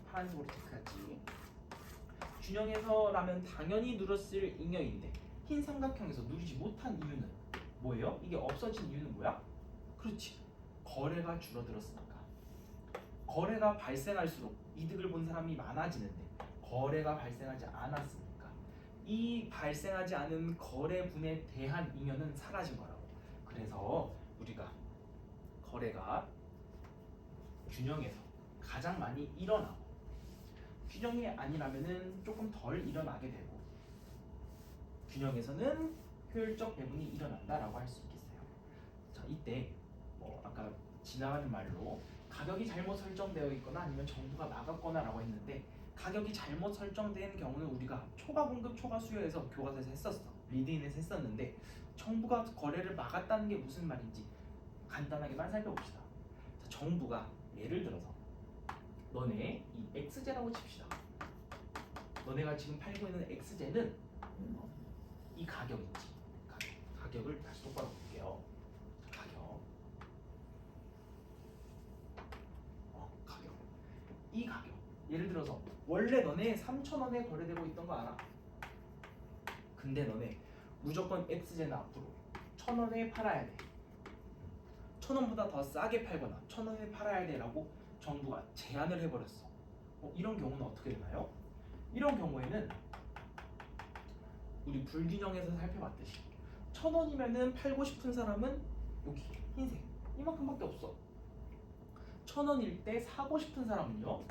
파란색으로 체크하지. 균형에서라면 당연히 누렸을 잉여인데 흰 삼각형에서 누리지 못한 이유는 뭐예요? 이게 없어진 이유는 뭐야? 그렇지, 거래가 줄어들었으니까. 거래가 발생할수록 이득을 본 사람이 많아지는데 거래가 발생하지 않았으니까 이 발생하지 않은 거래분에 대한 잉여는 사라진 거라고. 그래서 우리가 거래가 균형에서 가장 많이 일어나고 균형이 아니라면은 조금 덜 일어나게 되고 균형에서는 효율적 배분이 일어난다라고 할 수 있겠어요. 자, 이때 아까 지나가는 말로 가격이 잘못 설정되어 있거나 아니면 정부가 막았거나라고 했는데 가격이 잘못 설정된 경우는 우리가 초과 공급 초과 수요에서 교과서에서 했었어. 리드인에서 했었는데 정부가 거래를 막았다는 게 무슨 말인지 간단하게만 살펴봅시다. 자, 정부가 예를 들어서 너네 이 X제라고 칩시다. 너네가 지금 팔고 있는 X제는 이 가격인지, 가격을 다시 똑바로 볼게요. 가격. 이 가격. 예를 들어서 원래 너네 3,000원에 거래되고 있던 거 알아? 근데 너네 무조건 X제는 앞으로 1,000원에 팔아야 돼. 1,000원보다 더 싸게 팔거나 1,000원에 팔아야 돼라고 정부가 제한을 해버렸어. 이런 경우는 어떻게 되나요? 이런 경우에는 우리 불균형에서 살펴봤듯이 1,000원이면은 팔고 싶은 사람은 여기 흰색 이만큼밖에 없어. 1,000원일 때 사고 싶은 사람은요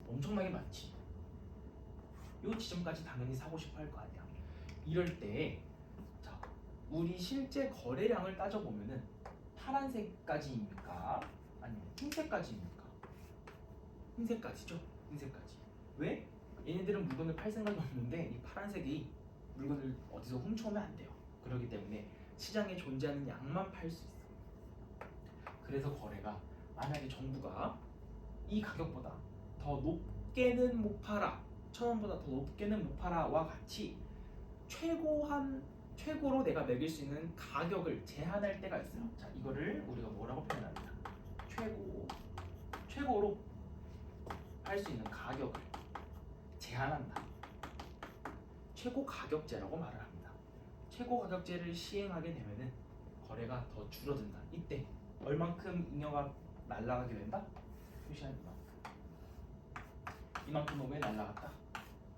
엄청나게 많지. 이 지점까지 당연히 사고 싶어 할 거 아니야. 이럴 때 자, 우리 실제 거래량을 따져보면은 파란색까지입니까? 아니면 흰색까지입니까? 흰색까지죠. 흰색까지. 왜? 얘네들은 물건을 팔 생각이 없는데 이 파란색이 물건을 어디서 훔쳐오면 안 돼요. 그렇기 때문에 시장에 존재하는 양만 팔 수 있어. 그래서 거래가 만약에 정부가 이 가격보다 더 높게는 못 팔아, 1,000원보다 더 높게는 못 팔아와 같이 최고로 내가 매길 수 있는 가격을 제한할 때가 있어요. 자, 이거를 우리가 뭐라고 표현합니다. 최고로 할 수 있는 가격을 제한한다. 최고 가격제라고 말을 합니다. 최고 가격제를 시행하게 되면은 거래가 더 줄어든다. 이때 얼만큼 잉여가 날아가게 된다? 표시한 이만큼 왜 날아갔다?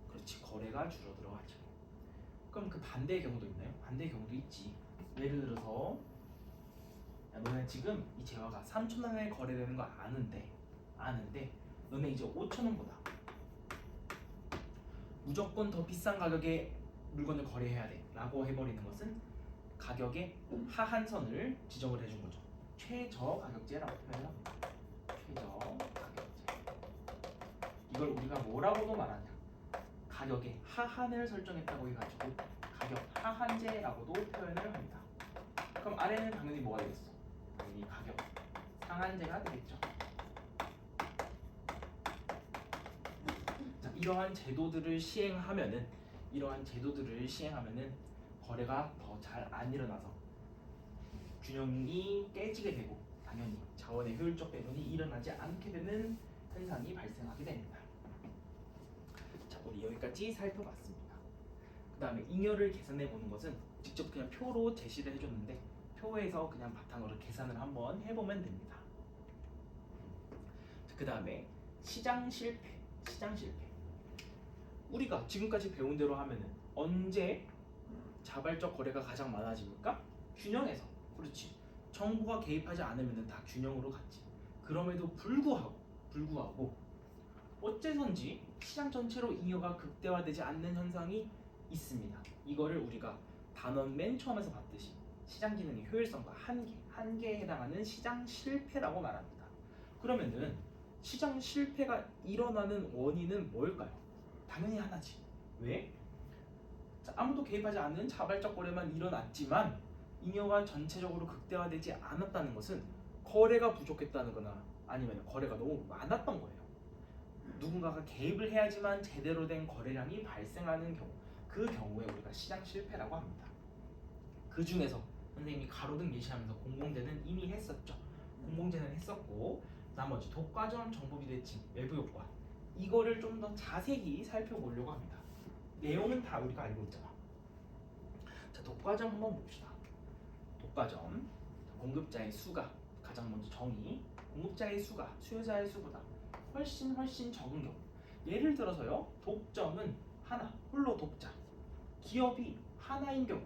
그렇지, 거래가 줄어들어가죠. 그럼 그 반대의 경우도 있나요? 반대의 경우도 있지. 예를 들어서 야, 너네 지금 이 재화가 3,000원에 거래되는 거 아는데 너네 이제 5,000원보다 무조건 더 비싼 가격에 물건을 거래해야 돼 라고 해버리는 것은 가격의 하한선을 지정을 해준 거죠. 최저 가격제라고 표현합니다. 최저 가격제. 이걸 우리가 뭐라고도 말하냐, 가격의 하한을 설정했다고 해가지고 가격 하한제라고도 표현을 합니다. 그럼 아래는 당연히 뭐가 되겠어? 당연히 가격 상한제가 되겠죠. 자, 이러한 제도들을 시행하면은 거래가 더 잘 안 일어나서 균형이 깨지게 되고 당연히 자원의 효율적 배분이 일어나지 않게 되는 현상이 발생하게 됩니다. 자, 우리 여기까지 살펴봤습니다. 그 다음에 잉여를 계산해 보는 것은 직접 그냥 표로 제시를 해줬는데 표에서 그냥 바탕으로 계산을 한번 해보면 됩니다. 그 다음에 시장 실패. 우리가 지금까지 배운 대로 하면은 언제 자발적 거래가 가장 많아집니까? 균형에서. 그렇지. 정부가 개입하지 않으면 다 균형으로 갔지. 그럼에도 불구하고 어째선지 시장 전체로 잉여가 극대화되지 않는 현상이 있습니다. 이거를 우리가 단원 맨 처음에서 봤듯이 시장 기능의 효율성과 한계에 해당하는 시장 실패라고 말합니다. 그러면은 시장 실패가 일어나는 원인은 뭘까요? 당연히 하나지. 왜? 자, 아무도 개입하지 않는 자발적 거래만 일어났지만 잉여가 전체적으로 극대화되지 않았다는 것은 거래가 부족했다는 거나 아니면 거래가 너무 많았던 거예요. 누군가가 개입을 해야지만 제대로 된 거래량이 발생하는 경우, 그 경우에 우리가 시장 실패라고 합니다. 그 중에서 선생님이 가로등 예시하면서 공공재는 이미 했었죠. 공공재는 했었고 나머지 독과점, 정보비대칭, 외부 효과 이거를 좀 더 자세히 살펴보려고 합니다. 내용은 다 우리가 알고 있잖아. 자, 독과점 한번 봅시다. 독과점, 공급자의 수가 가장 먼저 정의. 공급자의 수가 수요자의 수보다 훨씬 적은 경우. 예를 들어서요, 독점은 하나, 홀로 독자. 기업이 하나인 경우.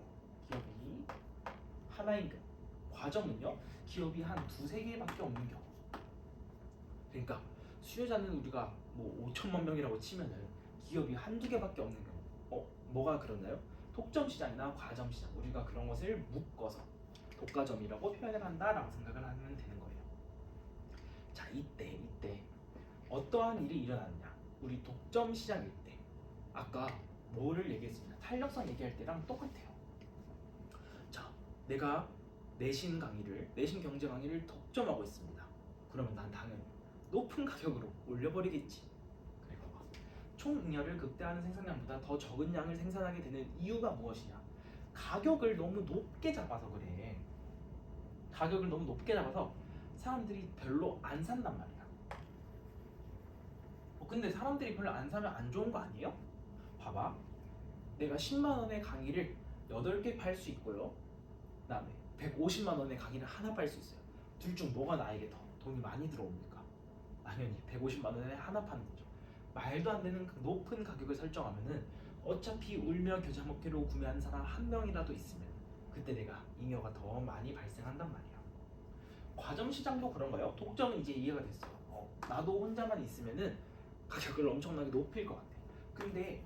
과점은요, 기업이 한 두세 개밖에 없는 경우. 그러니까 수요자는 우리가 뭐 5천만 명이라고 치면은 기업이 한두 개밖에 없는 경우. 뭐가 그렇나요? 독점 시장이나 과점 시장, 우리가 그런 것을 묶어서 독과점이라고 표현을 한다라고 생각을 하면 되는 거예요. 자, 이때 어떠한 일이 일어났냐? 우리 독점 시장일 때 아까 뭐를 얘기했습니다. 탄력성 얘기할 때랑 똑같아요. 자, 내가 내신 경제 강의를 독점하고 있습니다. 그러면 난 당연히 높은 가격으로 올려버리겠지. 그래 봐봐. 총 잉여를 극대화하는 생산량보다 더 적은 양을 생산하게 되는 이유가 무엇이냐? 가격을 너무 높게 잡아서 그래. 가격을 너무 높게 잡아서 사람들이 별로 안 산단 말이야. 근데 사람들이 별로 안 사면 안 좋은 거 아니에요? 봐봐. 내가 10만 원의 강의를 8개 팔 수 있고요. 그다음에 150만 원의 강의를 하나 팔 수 있어요. 둘 중 뭐가 나에게 더 돈이 많이 들어옵니까? 당연히 150만 원에 하나 파는 거죠. 말도 안 되는 그 높은 가격을 설정하면은 어차피 울며 겨자 먹기로 구매하는 사람 한 명이라도 있으면 그때 내가 잉여가 더 많이 발생한단 말이야. 과점 시장도 그런 거예요. 독점은 이제 이해가 됐어요. 나도 혼자만 있으면은 가격을 엄청나게 높일 것 같아. 근데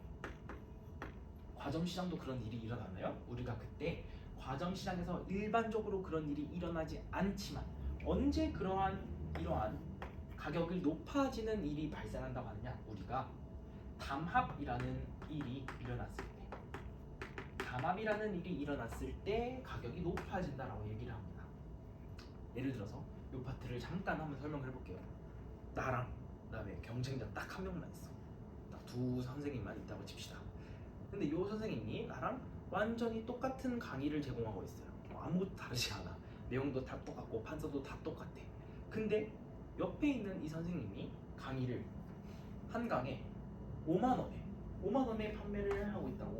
과점 시장도 그런 일이 일어나나요? 우리가 그때 과점 시장에서 일반적으로 그런 일이 일어나지 않지만 언제 이러한 가격이 높아지는 일이 발생한다고 하느냐? 우리가 담합이라는 일이 일어났을 때 가격이 높아진다라고 얘기를 합니다. 예를 들어서 이 파트를 잠깐 한번 설명을 해볼게요. 나랑 그다음에 경쟁자 딱 한 명만 있어. 딱 두 선생님만 있다고 칩시다. 근데 이 선생님이 나랑 완전히 똑같은 강의를 제공하고 있어요. 아무것도 다르지 않아. 내용도 다 똑같고 판서도 다 똑같아. 근데 옆에 있는 이 선생님이 강의를 한 강에 5만 원에 판매를 하고 있다고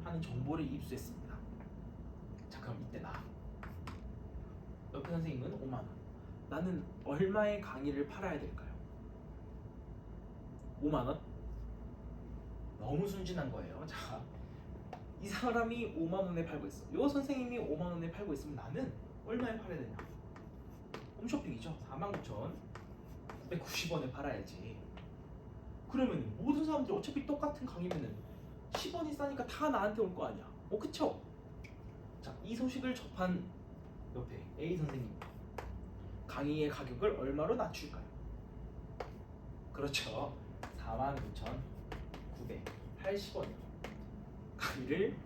하는 정보를 입수했습니다. 자, 그럼 이때 나 옆에 선생님은 5만 원. 나는 얼마의 강의를 팔아야 될까요? 5만 원? 너무 순진한 거예요. 자, 이 사람이 5만 원에 팔고 있어. 이 선생님이 5만 원에 팔고 있으면 나는 얼마에 팔아야 되냐? 홈쇼핑이죠. 49,990원에 팔아야지. 그러면 모든 사람들이 어차피 똑같은 강의면은 10원이 싸니까 다 나한테 올 거 아니야. 그쵸? 자, 이 소식을 접한 옆에 A 선생님, 강의의 가격을 얼마로 낮출까요? 그렇죠. 49,980원이요. 강의를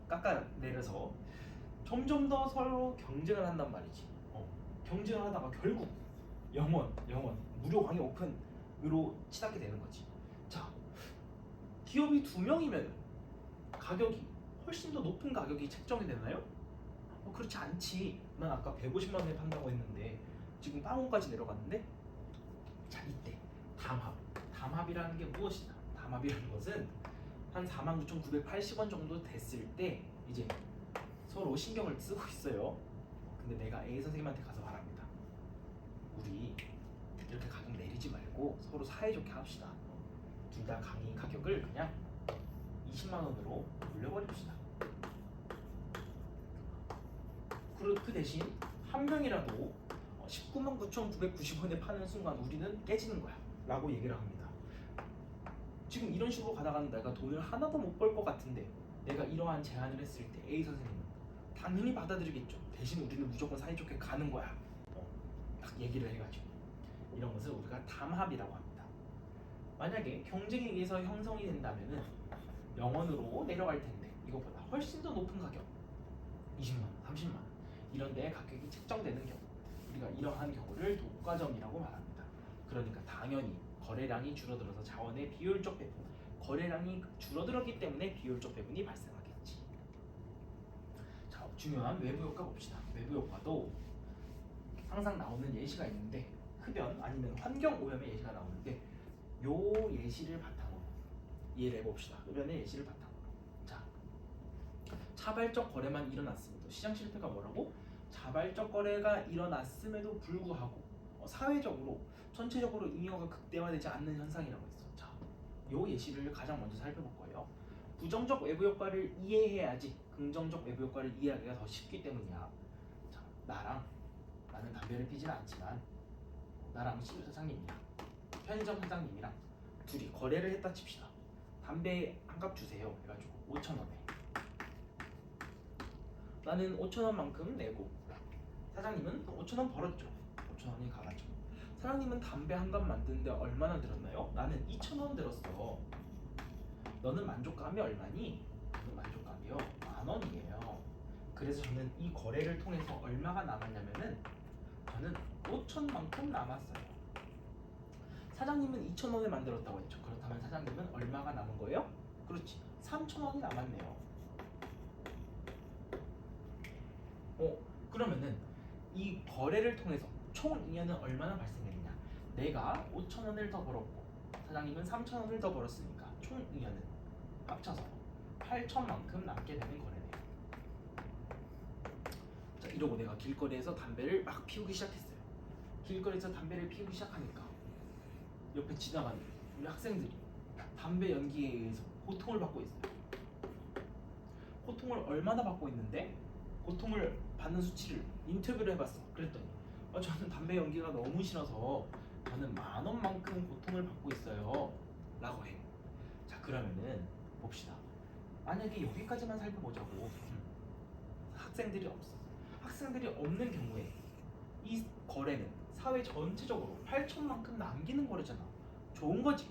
깎아내려서 점점 더 서로 경쟁을 한단 말이지. 경쟁을 하다가 결국 영원 무료 강의 오픈으로 치닫게 되는 거지. 자, 기업이 2명이면 가격이 훨씬 더 높은 가격이 책정이 되나요? 그렇지 않지. 난 아까 150만 원에 판다고 했는데 지금 빵원까지 내려갔는데. 자, 이때 담합이라는 게 무엇이냐? 담합이라는 것은 한 49,980원 정도 됐을 때 이제 서로 신경을 쓰고 있어요. 근데 내가 A 선생님한테 가서 말합니다. 우리 이렇게 가격 내리지 말고 서로 사이좋게 합시다. 둘 다 강의 가격을 그냥 20만 원으로 올려버립시다. 그 대신 한 명이라도 199,990원에 파는 순간 우리는 깨지는 거야 라고 얘기를 합니다. 지금 이런 식으로 가다가는 내가 돈을 하나도 못 벌 것 같은데 내가 이러한 제안을 했을 때 A 선생님은 당연히 받아들이겠죠. 대신 우리는 무조건 사이좋게 가는 거야. 딱 얘기를 해가지고 이런 것을 우리가 담합이라고 합니다. 만약에 경쟁에 의해서 형성이 된다면은 0원으로 내려갈 텐데 이거보다 훨씬 더 높은 가격 20만 원, 30만 원 이런 데에 가격이 책정되는 경우 우리가 이러한 경우를 독과점이라고 말합니다. 그러니까 당연히 거래량이 줄어들어서 자원의 비효율적 배분, 거래량이 줄어들었기 때문에 비효율적 배분이 발생하겠지. 자, 중요한 외부 효과 봅시다. 외부 효과도 항상 나오는 예시가 있는데 흡연 아니면 환경 오염의 예시가 나오는데 요 예시를 바탕으로 이해를 해봅시다. 흡연의 예시를 바탕으로. 자, 자발적 거래만 일어났음에도 시장 실패가 뭐라고? 자발적 거래가 일어났음에도 불구하고 사회적으로 전체적으로 잉여가 극대화되지 않는 현상이라고 했어. 자, 요 예시를 가장 먼저 살펴볼 거예요. 부정적 외부 효과를 이해해야지 긍정적 외부 효과를 이해하기가 더 쉽기 때문이야. 자, 나는 담배를 피지는 않지만 나랑 CU 사장님이랑 편의점 사장님이랑 둘이 거래를 했다 칩시다. 담배 한 갑 주세요 해가지고 5,000원에 나는 5,000원만큼 내고 사장님은 5,000원 벌었죠. 5,000원이 가가지고 사장님은 담배 한 갑 만드는데 얼마나 들었나요? 나는 2,000원 들었어. 너는 만족감이 얼마니? 저는 만족감이요 10,000원이에요. 그래서 저는 이 거래를 통해서 얼마가 남았냐면은 저는 5,000만큼 남았어요. 사장님은 2,000원을 만들었다고 했죠. 그렇다면 사장님은 얼마가 남은 거예요? 그렇지, 3,000원이 남았네요. 그러면은 이 거래를 통해서 총 잉여는 얼마나 발생했느냐? 내가 5,000원을 더 벌었고 사장님은 3,000원을 더 벌었으니까 총 잉여는 합쳐서 8,000만큼 남게 되는 거래네요. 자, 이러고 내가 길거리에서 담배를 막 피우기 시작했어요. 길거리에서 담배를 피우기 시작하니까 옆에 지나가는 우리 학생들이 담배 연기에 의해서 고통을 받고 있어요. 고통을 얼마나 받고 있는데 고통을 받는 수치를 인터뷰를 해봤어. 그랬더니 저는 담배 연기가 너무 싫어서 저는 10,000원만큼 고통을 받고 있어요 라고 해. 자, 그러면은 봅시다. 만약에 여기까지만 살펴보자고. 학생들이 없어. 학생들이 없는 경우에 이 거래는 사회 전체적으로 8,000만큼 남기는 거래잖아. 좋은 거지.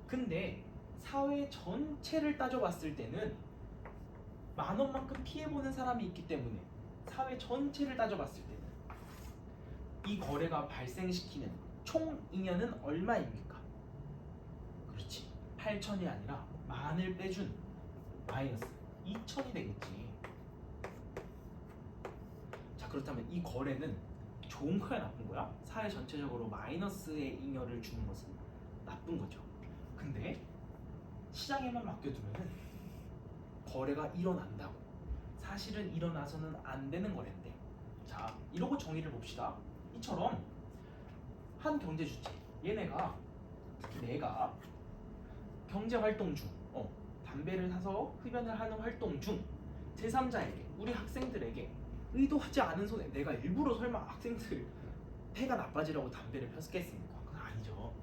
근데 사회 전체를 따져봤을 때는 10,000원만큼 피해보는 사람이 있기 때문에 사회 전체를 따져봤을 때는 이 거래가 발생시키는 총 잉여는 얼마입니까? 그렇지. 8천이 아니라 만을 빼준 마이너스 2천이 되겠지. 자, 그렇다면 이 거래는 좋은 거야 나쁜 거야? 사회 전체적으로 마이너스의 잉여를 주는 것은 나쁜 거죠. 근데 시장에만 맡겨두면은 거래가 일어난다고. 사실은 일어나서는 안 되는 거래인데. 자, 이러고 정의를 봅시다. 이처럼 한 경제 주체, 얘네가 특히 내가 경제 활동 중, 담배를 사서 흡연을 하는 활동 중 제3자에게, 우리 학생들에게 의도하지 않은 손해, 내가 일부러 설마 학생들 폐가 나빠지라고 담배를 폈겠습니까? 그건 아니죠.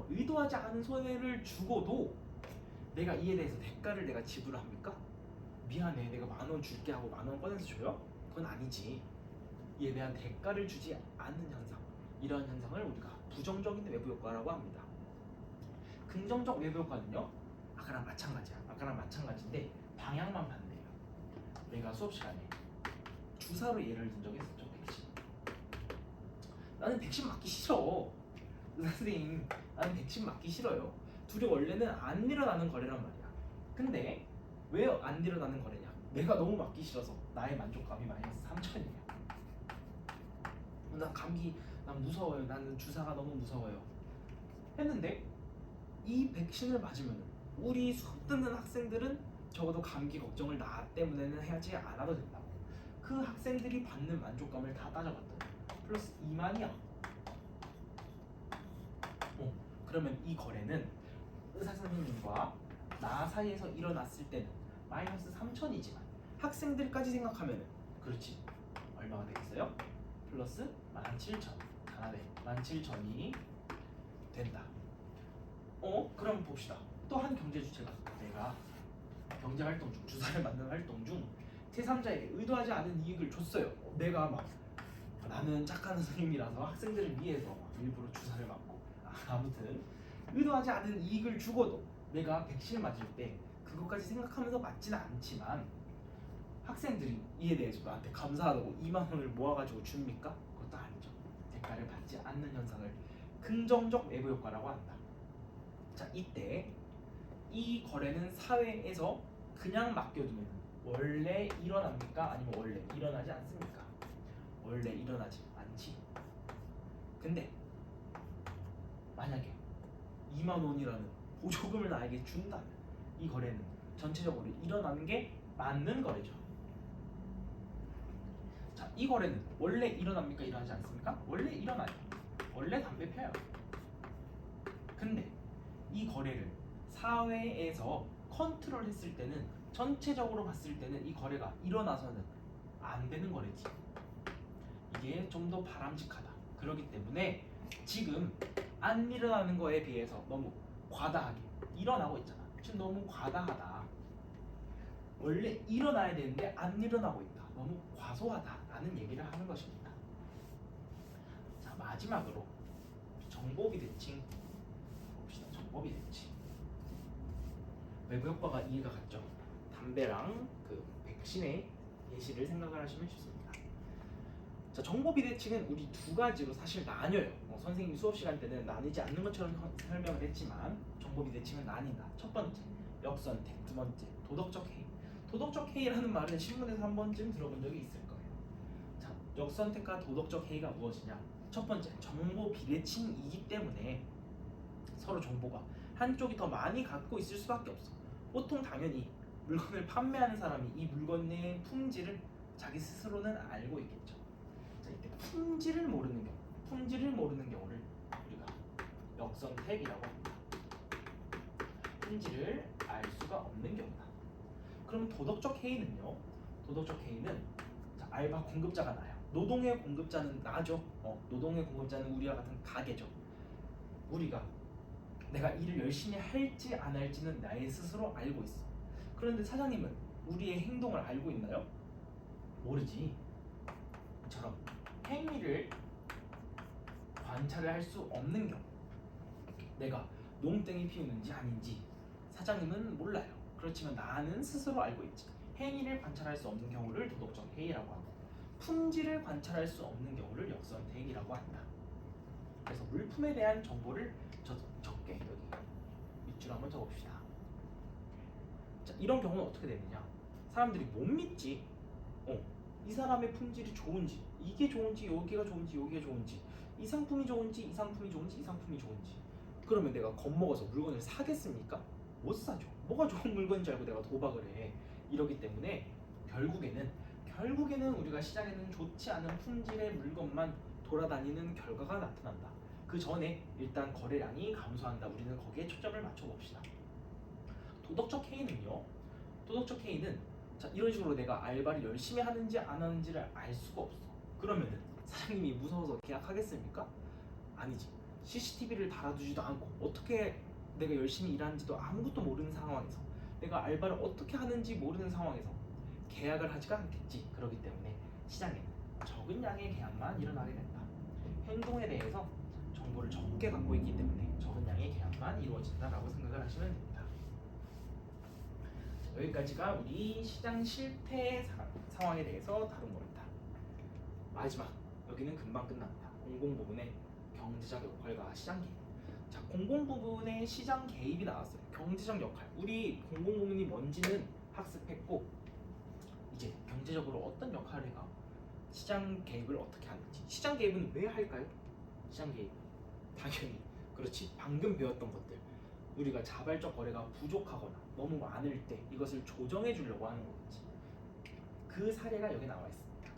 의도하지 않은 손해를 주고도 내가 이에 대해서 대가를 내가 지불합니까? 미안해, 내가 10,000원 줄게 하고 10,000원 꺼내서 줘요? 그건 아니지. 이에 대한 대가를 주지 않는 현상, 이러한 현상을 우리가 부정적인 외부 효과라고 합니다. 긍정적 외부 효과는요, 아까랑 마찬가지야. 아까랑 마찬가지인데 방향만 반대예요. 내가 수업 시간에 주사로 예를 든 적이 있었죠. 백신. 나는 백신 맞기 싫어. 선생님, 나는 백신 맞기 싫어요. 둘이 원래는 안 일어나는 거래란 말이야. 근데 왜 안 일어나는 거래냐? 내가 너무 맞기 싫어서 나의 만족감이 마이너스 3천이에요. 난 감기, 난 무서워요. 나는 주사가 너무 무서워요. 했는데 이 백신을 맞으면 우리 수업 듣는 학생들은 적어도 감기 걱정을 나 때문에는 하지 않아도 된다고. 그 학생들이 받는 만족감을 다 따져봤더니 플러스 2만이야. 그러면 이 거래는 의사 선생님과 나 사이에서 일어났을 때는 마이너스 3천이지만 학생들까지 생각하면 그렇지, 얼마가 되겠어요? 플러스 17,000. 하나네, 17,000이 된다. 그럼 봅시다. 또 한 경제 주체가 내가 경제 활동 중, 주사를 맞는 활동 중 제3자에게 의도하지 않은 이익을 줬어요. 내가 막 나는 착한 선생님이라서 학생들을 위해서 일부러 주사를 맞고, 아무튼 의도하지 않은 이익을 주고도 내가 백신을 맞을 때 그것까지 생각하면서 맞지는 않지만 학생들이 이에 대해서 나한테 감사하다고 2만 원을 모아가지고 줍니까? 그것도 아니죠. 대가를 받지 않는 현상을 긍정적 외부 효과라고 한다. 자, 이때 이 거래는 사회에서 그냥 맡겨두면 원래 일어납니까? 아니면 원래 일어나지 않습니까? 원래 일어나지 않지. 근데 만약에 2만 원이라는 보조금을 나에게 준다면 이 거래는 전체적으로 일어나는 게 맞는 거래죠. 자, 이 거래는 원래 일어납니까? 일어나지 않습니까? 원래 일어나요. 원래 담배 펴요. 근데 이 거래를 사회에서 컨트롤했을 때는, 전체적으로 봤을 때는 이 거래가 일어나서는 안 되는 거래지. 이게 좀 더 바람직하다. 그렇기 때문에 지금 안 일어나는 거에 비해서 너무 과다하게 일어나고 있잖아. 지금 너무 과다하다. 원래 일어나야 되는데 안 일어나고 있다. 너무 과소하다라는 얘기를 하는 것입니다. 자, 마지막으로 정보비대칭 봅시다. 정보비대칭. 외부 효과가 이해가 갔죠? 담배랑 그 백신의 예시를 생각을 하시면 쉽습니다. 자, 정보비대칭은 우리 두 가지로 사실 나뉘어요. 선생님이 수업 시간 때는 나뉘지 않는 것처럼 설명을 했지만 정보비대칭은 나뉜다. 첫 번째, 역선택. 두 번째, 도덕적 해이. 도덕적 해이라는 말은 신문에서 한 번쯤 들어본 적이 있을 거예요. 자, 역선택과 도덕적 해이가 무엇이냐? 첫 번째, 정보 비대칭이기 때문에 서로 정보가 한쪽이 더 많이 갖고 있을 수밖에 없어. 보통 당연히 물건을 판매하는 사람이 이 물건의 품질을 자기 스스로는 알고 있겠죠. 자, 이때 품질을 모르는 경우를 우리가 역선택이라고 합니다. 품질을 알 수가 없는 경우다. 그럼 도덕적 해이는요? 도덕적 해이는 자, 알바 공급자가 나요. 노동의 공급자는 나죠. 노동의 공급자는 우리와 같은 가게죠. 우리가 내가 일을 열심히 할지 안 할지는 나의 스스로 알고 있어. 그런데 사장님은 우리의 행동을 알고 있나요? 모르지. 이처럼 행위를 관찰을 할 수 없는 경우, 내가 농땡이 피우는지 아닌지 사장님은 몰라요. 그렇지만 나는 스스로 알고 있지. 행위를 관찰할 수 없는 경우를 도덕적 해이라고 하고, 품질을 관찰할 수 없는 경우를 역선택이라고 한다. 그래서 물품에 대한 정보를 적게 여기 밑줄 한번 적읍시다. 자, 이런 경우는 어떻게 되느냐? 사람들이 못 믿지. 이 사람의 품질이 좋은지, 이게 좋은지, 여기가 좋은지, 여기가 좋은지, 이 상품이 좋은지, 이 상품이 좋은지, 이 상품이 좋은지. 그러면 내가 겁먹어서 물건을 사겠습니까? 못 사죠. 뭐가 좋은 물건인 줄 알고 내가 도박을 해. 이러기 때문에 결국에는 우리가 시장에는 좋지 않은 품질의 물건만 돌아다니는 결과가 나타난다. 그 전에 일단 거래량이 감소한다. 우리는 거기에 초점을 맞춰봅시다. 도덕적 K는요. 도덕적 K는 자, 이런 식으로 내가 알바를 열심히 하는지 안 하는지를 알 수가 없어. 그러면은 사장님이 무서워서 계약하겠습니까? 아니지. CCTV를 달아두지도 않고 어떻게 내가 열심히 일하는지도 아무것도 모르는 상황에서 내가 알바를 어떻게 하는지 모르는 상황에서 계약을 하지가 않겠지. 그렇기 때문에 시장에는 적은 양의 계약만 일어나게 된다. 행동에 대해서 정보를 적게 갖고 있기 때문에 적은 양의 계약만 이루어진다라고 생각을 하시면 됩니다. 여기까지가 우리 시장 실패 상황에 대해서 다룬 겁니다. 마지막, 여기는 금방 끝납니다. 공공 부분의 경제적 역할과 시장 개입. 자, 공공 부분의 시장 개입이 나왔어요. 경제적 역할. 우리 공공 부문이 뭔지는 학습했고, 이제 경제적으로 어떤 역할을 해가 시장 개입을 어떻게 하는지. 시장 개입은 왜 할까요? 시장 개입. 당연히 그렇지. 방금 배웠던 것들. 우리가 자발적 거래가 부족하거나 너무 많을 때 이것을 조정해 주려고 하는 거겠지. 그 사례가 여기 나와 있습니다.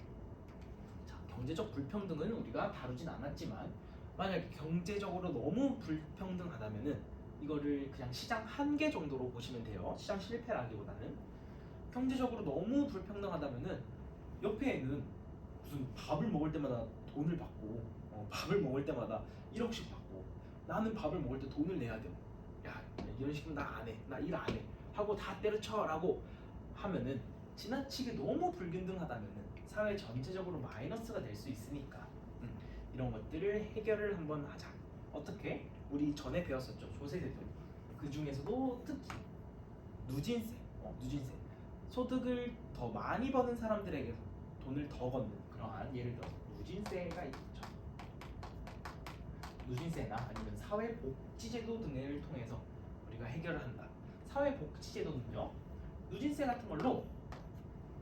자, 경제적 불평등은 우리가 다루진 않았지만 만약에 경제적으로 너무 불평등하다면은 이거를 그냥 시장 한계 정도로 보시면 돼요. 시장 실패라기보다는 경제적으로 너무 불평등하다면은 옆에는 무슨 밥을 먹을 때마다 돈을 받고 밥을 먹을 때마다 1억씩 받고 나는 밥을 먹을 때 돈을 내야 되고 야 이런 식으로 나 안 해, 나 일 안 해 하고 다 때려쳐라고 하면은 지나치게 너무 불균등하다면은 사회 전체적으로 마이너스가 될 수 있으니까 이런 것들을 해결을 한번 하자. 어떻게? 우리 전에 배웠었죠. 조세제도. 그 중에서도 특히 누진세, 누진세. 소득을 더 많이 버는 사람들에게 돈을 더 걷는 그러한 예를 들어 누진세가 있죠. 누진세나 아니면 사회복지제도 등을 통해서 우리가 해결을 한다. 사회복지제도는요, 누진세 같은 걸로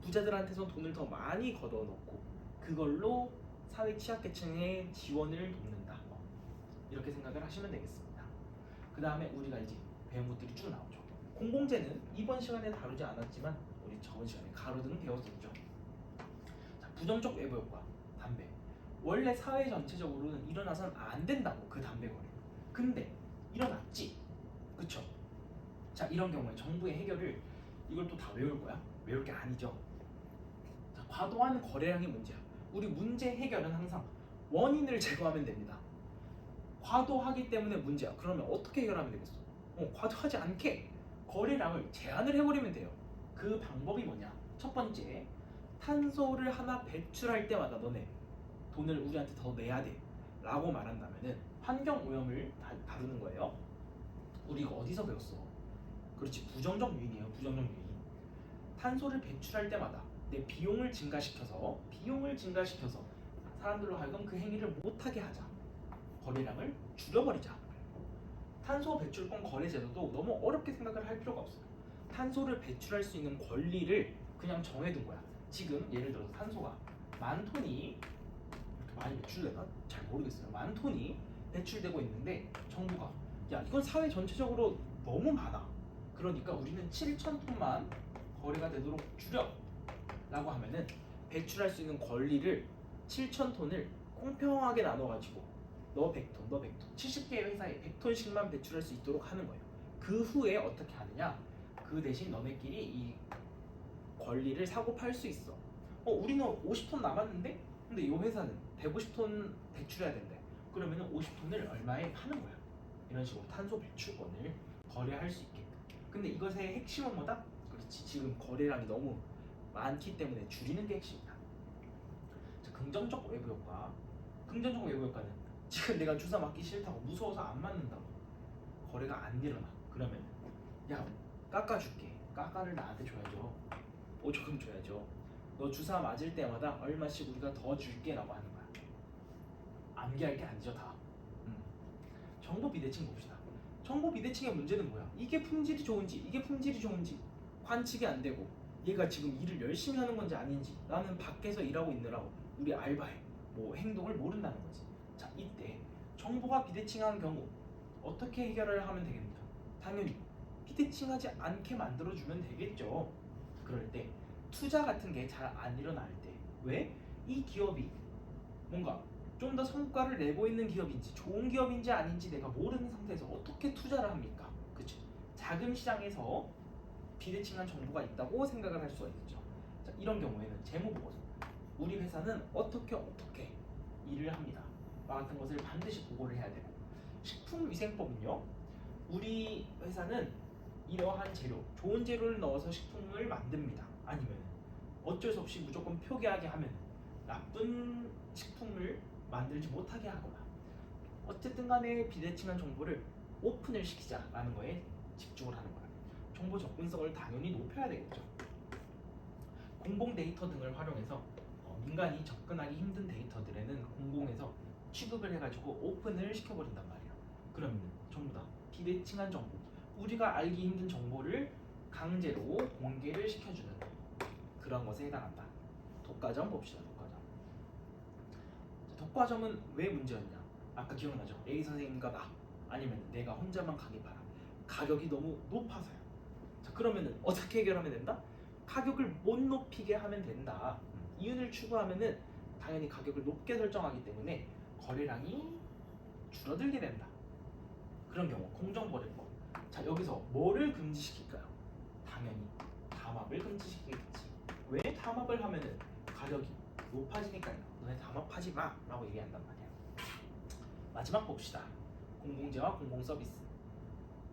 부자들한테서 돈을 더 많이 걷어놓고 그걸로 사회 취약계층의 지원을 돕는다. 이렇게 생각을 하시면 되겠습니다. 그 다음에 우리가 이제 배운 것들이 쭉 나오죠. 공공재는 이번 시간에 다루지 않았지만 우리 저번 시간에 가로등 배웠었죠. 자, 부정적 외부 효과, 담배. 원래 사회 전체적으로는 일어나선 안 된다고 그 담배 거래. 근데 일어났지, 그쵸? 자, 이런 경우에 정부의 해결을 이걸 또 다 외울 거야? 외울 게 아니죠. 자, 과도한 거래량이 문제야. 우리 문제 해결은 항상 원인을 제거하면 됩니다. 과도하기 때문에 문제야. 그러면 어떻게 해결하면 되겠어? 과도하지 않게 거래량을 제한을 해버리면 돼요. 그 방법이 뭐냐? 첫 번째, 탄소를 하나 배출할 때마다 너네 돈을 우리한테 더 내야 돼 라고 말한다면은 환경오염을 다루는 거예요. 우리 이거 어디서 배웠어? 그렇지, 부정적 유인이에요. 부정적 유인. 탄소를 배출할 때마다 내 비용을 증가시켜서 사람들로 하여금 그 행위를 못하게 하자. 거래량을 줄여버리자. 탄소 배출권 거래 제도도 너무 어렵게 생각을 할 필요가 없어요. 탄소를 배출할 수 있는 권리를 그냥 정해둔 거야. 지금 예를 들어서 탄소가 10,000톤이 이렇게 많이 배출되나? 잘 모르겠어요. 10,000톤이 배출되고 있는데 정부가 야 이건 사회 전체적으로 너무 많아. 그러니까 우리는 7,000톤만 거래가 되도록 줄여 라고 하면은 배출할 수 있는 권리를 7,000톤을 공평하게 나눠가지고 너 100톤, 너 100톤 70개의 회사에 100톤씩만 배출할 수 있도록 하는 거예요. 그 후에 어떻게 하느냐, 그 대신 너네끼리 이 권리를 사고 팔 수 있어. 우리는 50톤 남았는데 근데 이 회사는 150톤 배출해야 된대. 그러면은 50톤을 얼마에 파는 거야. 이런 식으로 탄소 배출권을 거래할 수 있게끔. 근데 이것의 핵심은 뭐다? 그렇지, 지금 거래량이 너무 많기 때문에 줄이는 게 핵심이다. 자, 긍정적 외부 효과. 긍정적 외부 효과는 지금 내가 주사 맞기 싫다고 무서워서 안 맞는다고 거래가 안 일어나. 그러면 야 깎아줄게. 깎아를 나한테 줘야죠. 보조금 줘야죠. 너 주사 맞을 때마다 얼마씩 우리가 더 줄게라고 하는 거야. 암기할 게 아니죠 다. 정보 비대칭 봅시다. 정보 비대칭의 문제는 뭐야? 이게 품질이 좋은지 관측이 안 되고 얘가 지금 일을 열심히 하는 건지 아닌지 나는 밖에서 일하고 있느라고 우리 알바의 뭐 행동을 모른다는 거지. 자, 이때 정보가 비대칭한 경우 어떻게 해결을 하면 되겠습니까? 당연히 비대칭하지 않게 만들어주면 되겠죠. 그럴 때 투자 같은 게 잘 안 일어날 때 왜? 이 기업이 뭔가 좀 더 성과를 내고 있는 기업인지 좋은 기업인지 아닌지 내가 모르는 상태에서 어떻게 투자를 합니까? 그치? 자금 시장에서 비대칭한 정보가 있다고 생각을 할 수가 있죠. 자, 이런 경우에는 재무 보고서 우리 회사는 어떻게 일을 합니다. 같은 것을 반드시 보고를 해야 되고 식품위생법은요. 우리 회사는 이러한 재료, 좋은 재료를 넣어서 식품을 만듭니다. 아니면 어쩔 수 없이 무조건 표기하게 하면 나쁜 식품을 만들지 못하게 하거나 어쨌든 간에 비대칭한 정보를 오픈을 시키자라는 거에 집중을 하는 거야. 정보 접근성을 당연히 높여야 되겠죠. 공공 데이터 등을 활용해서 민간이 접근하기 힘든 데이터들에는 공공에서 취급을 해가지고 오픈을 시켜버린단 말이야. 그러면 전부 다 비대칭한 정보, 우리가 알기 힘든 정보를 강제로 공개를 시켜주는 그런 것에 해당한다. 독과점 봅시다. 독과점은 왜 문제였냐? 아까 기억나죠? A 선생님과 나 아니면 내가 혼자만 가게 봐라. 가격이 너무 높아서요. 자, 그러면은 어떻게 해결하면 된다? 가격을 못 높이게 하면 된다. 이윤을 추구하면은 당연히 가격을 높게 설정하기 때문에 거래량이 줄어들게 된다. 그런 경우 공정거래법. 자, 여기서 뭐를 금지시킬까요? 당연히 담합을 금지시키겠지. 왜 담합을 하면은 가격이 높아지니까요. 너네 담합하지 마 라고 얘기한단 말이야. 마지막 봅시다. 공공재와 공공서비스.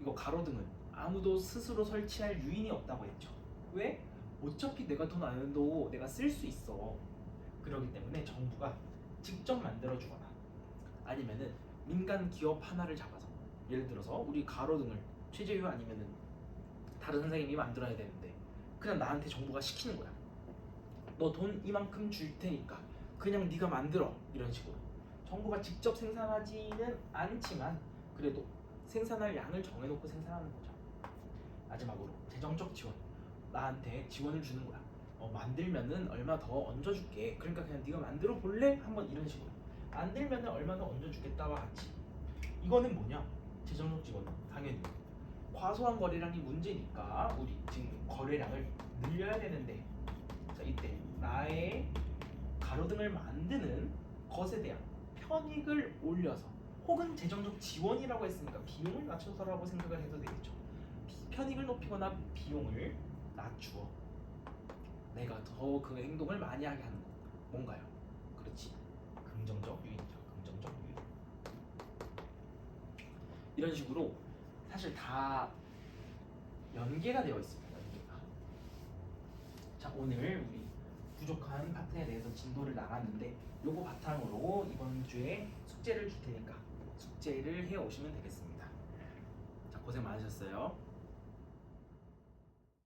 이거 가로등은 아무도 스스로 설치할 유인이 없다고 했죠. 왜? 어차피 내가 돈 안 내도 내가 쓸 수 있어. 그렇기 때문에 정부가 직접 만들어주거나 아니면은 민간 기업 하나를 잡아서 예를 들어서 우리 가로등을 최재유 아니면은 다른 선생님이 만들어야 되는데 그냥 나한테 정부가 시키는 거야. 너 돈 이만큼 줄 테니까 그냥 네가 만들어. 이런 식으로 정부가 직접 생산하지는 않지만 그래도 생산할 양을 정해놓고 생산하는 거죠. 마지막으로 재정적 지원. 나한테 지원을 주는 거야. 만들면은 얼마 더 얹어줄게. 그러니까 그냥 네가 만들어 볼래? 한번 이런 식으로. 만들면은 얼마 더 얹어주겠다와 같이. 이거는 뭐냐? 재정적 지원은 당연히 과소한 거래량이 문제니까 우리 지금 거래량을 늘려야 되는데, 자, 이때 나의 가로등을 만드는 것에 대한 편익을 올려서 혹은 재정적 지원이라고 했으니까 비용을 낮춰서라고 생각을 해도 되겠죠. 편익을 높이거나 비용을 낮추어 내가 더 그 행동을 많이 하게 하는 거 뭔가요? 그렇지, 긍정적 유인이죠. 긍정적 유인. 이런 식으로 사실 다 연계가 되어 있습니다. 연계가. 자, 오늘 우리 부족한 파트에 대해서 진도를 나갔는데 요거 바탕으로 이번 주에 숙제를 줄 테니까 숙제를 해 오시면 되겠습니다. 자, 고생 많으셨어요.